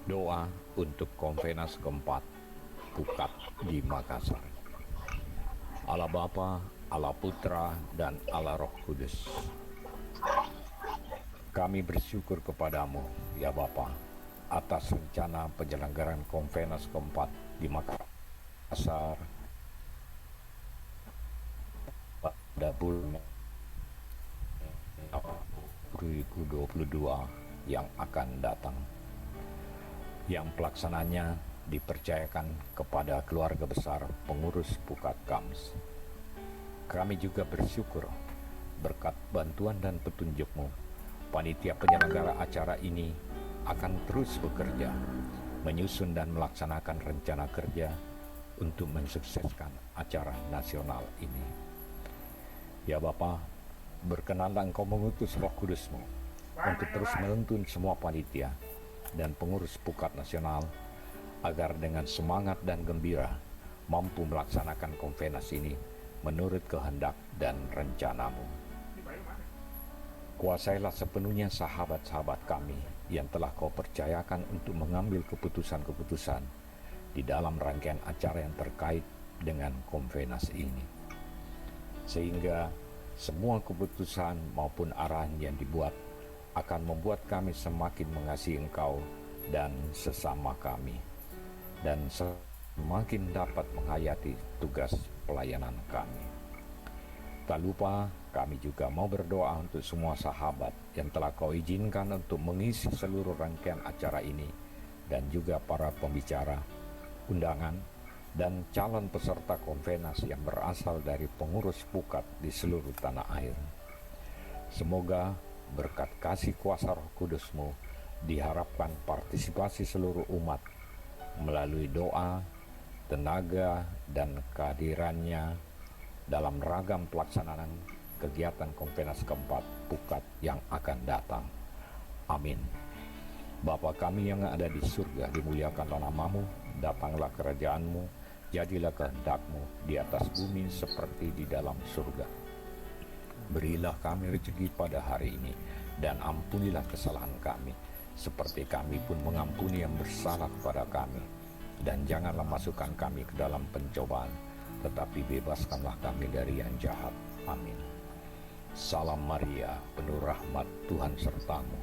Doa untuk konvenas keempat Pukat di Makassar. Allah Bapa, Allah Putra, dan Allah Roh Kudus. Kami bersyukur kepadamu, ya Bapa, atas rencana penyelenggaraan konvenas keempat di Makassar pada bulan 2022 yang akan datang, yang pelaksananya dipercayakan kepada keluarga besar pengurus Pukat Kams. Kami juga bersyukur berkat bantuan dan petunjuk-Mu, panitia penyelenggara acara ini akan terus bekerja, menyusun dan melaksanakan rencana kerja untuk mensukseskan acara nasional ini. Ya Bapa, berkenanlah Engkau mengutus Roh Kudus-Mu untuk terus menuntun semua panitia dan pengurus Pukat Nasional agar dengan semangat dan gembira mampu melaksanakan konvenas ini menurut kehendak dan rencana-Mu. Kuasailah sepenuhnya sahabat-sahabat kami yang telah Kau percayakan untuk mengambil keputusan-keputusan di dalam rangkaian acara yang terkait dengan konvenas ini, sehingga semua keputusan maupun arahan yang dibuat akan membuat kami semakin mengasihi Engkau dan sesama kami, dan semakin dapat menghayati tugas pelayanan kami. Tak lupa kami juga mau berdoa untuk semua sahabat yang telah Kau izinkan untuk mengisi seluruh rangkaian acara ini, dan juga para pembicara, undangan, dan calon peserta konvenas yang berasal dari pengurus Pukat di seluruh tanah air. Semoga berkat kasih kuasa Roh Kudus-Mu diharapkan partisipasi seluruh umat melalui doa, tenaga, dan kehadirannya dalam ragam pelaksanaan kegiatan konvenas keempat Pukat yang akan datang. Amin. Bapa kami yang ada di surga, dimuliakanlah nama-Mu, datanglah kerajaan-Mu, jadilah kehendak-Mu di atas bumi seperti di dalam surga. Berilah kami rezeki pada hari ini, dan ampunilah kesalahan kami, seperti kami pun mengampuni yang bersalah kepada kami. Dan janganlah masukkan kami ke dalam pencobaan, tetapi bebaskanlah kami dari yang jahat. Amin. Salam Maria, penuh rahmat, Tuhan sertamu.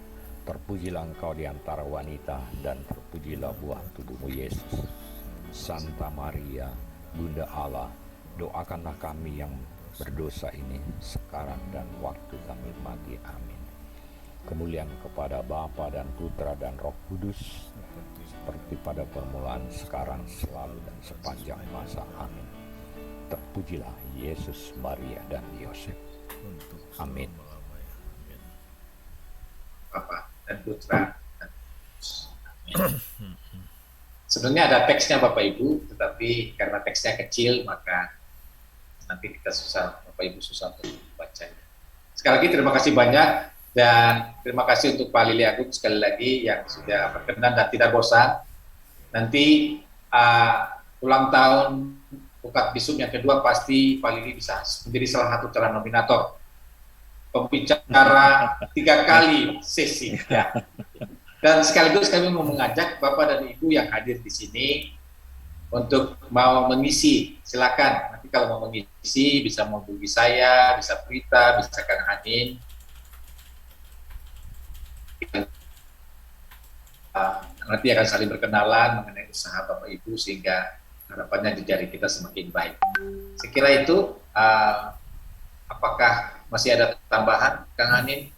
Terpujilah engkau di antara wanita, dan terpujilah buah tubuhmu Yesus. Santa Maria, Bunda Allah, doakanlah kami yang berdosa ini sekarang dan waktu kami mati. Amin. Kemuliaan kepada Bapa dan Putra dan Roh Kudus, seperti pada permulaan, sekarang, selalu, dan sepanjang masa. Amin. Terpujilah Yesus, Maria, dan Yosef. Amin. Bapa dan Putra. Sebenarnya ada teksnya Bapak Ibu, tetapi karena teksnya kecil maka nanti kita Bapak Ibu susah untuk membacanya. Sekali lagi terima kasih banyak, dan terima kasih untuk Pak Lili Agung sekali lagi yang sudah berkenan dan tidak bosan. Nanti ulang tahun Pukat Bisum yang kedua pasti Pak Lili bisa menjadi salah satu calon nominator pembicara 3 kali sesi ya. Dan sekaligus kami mau mengajak Bapak dan Ibu yang hadir di sini untuk mau mengisi, silakan. Nanti kalau mau mengisi bisa menghubungi saya, bisa Prita, bisa Kang Hanin. Nanti akan saling berkenalan mengenai usaha Bapak Ibu sehingga harapannya di jari kita semakin baik. Saya kira itu. Apakah masih ada tambahan, Kang Hanin?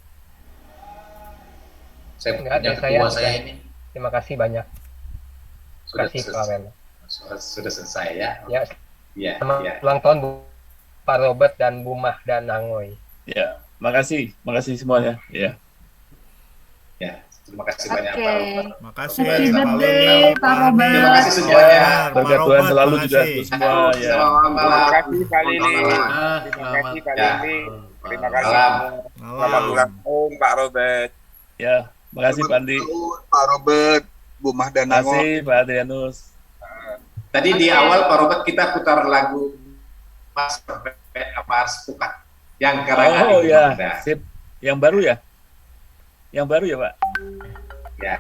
Saya punya ketua saya ini. Terima kasih banyak. Sudah Terima kasih Pak Wen. Sudah selesai ya. Ya. Ya, Selamat ya. ulang tahun Pak Robert dan Bu Mah dan Nangoy. Ya, makasih semuanya. Ya. Ya, terima kasih banyak Pak Robert. Makasih Happy Pak birthday, Lili, Pak Hanin. Robert. Terima kasih semuanya. Berkat Tuhan selalu juga untuk semua ya. Selamat malam. Terima kasih Pak Lili. Selamat Terima kasih Pak Ya. Lili. Terima kasih Malam. semua. Selamat ulang tahun Pak Robert. Ya, makasih Pak Andi. Pak Robert, Bu Mah dan Nango. Makasih Pak Adrianus. Tadi di awal Pak Robert kita putar lagu Mars Pukat yang karangan Oh Ibu ya, Magda. sip. Yang baru ya? Yang baru ya Pak? Ya,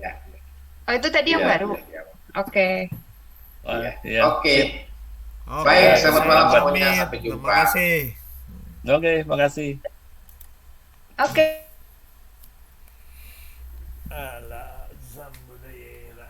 ya. Oh, itu tadi yang Ya, baru. ya, ya. Oke. Wah, ya. Oke. Oke, Baik, selamat malam selamat semuanya. pamit. Sampai jumpa. Terima kasih. Oke, makasih. Oke. Alah, zambudayela.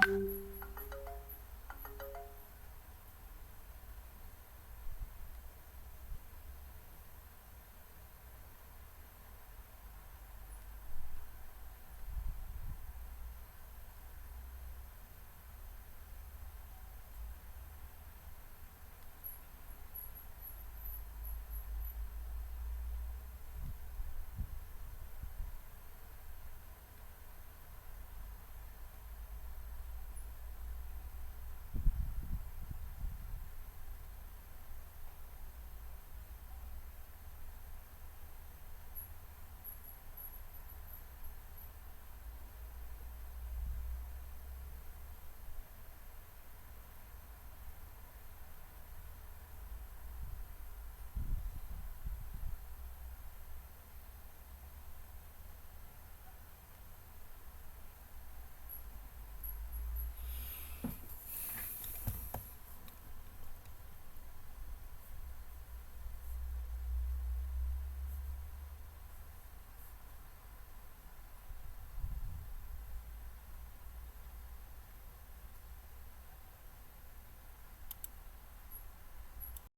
Pak.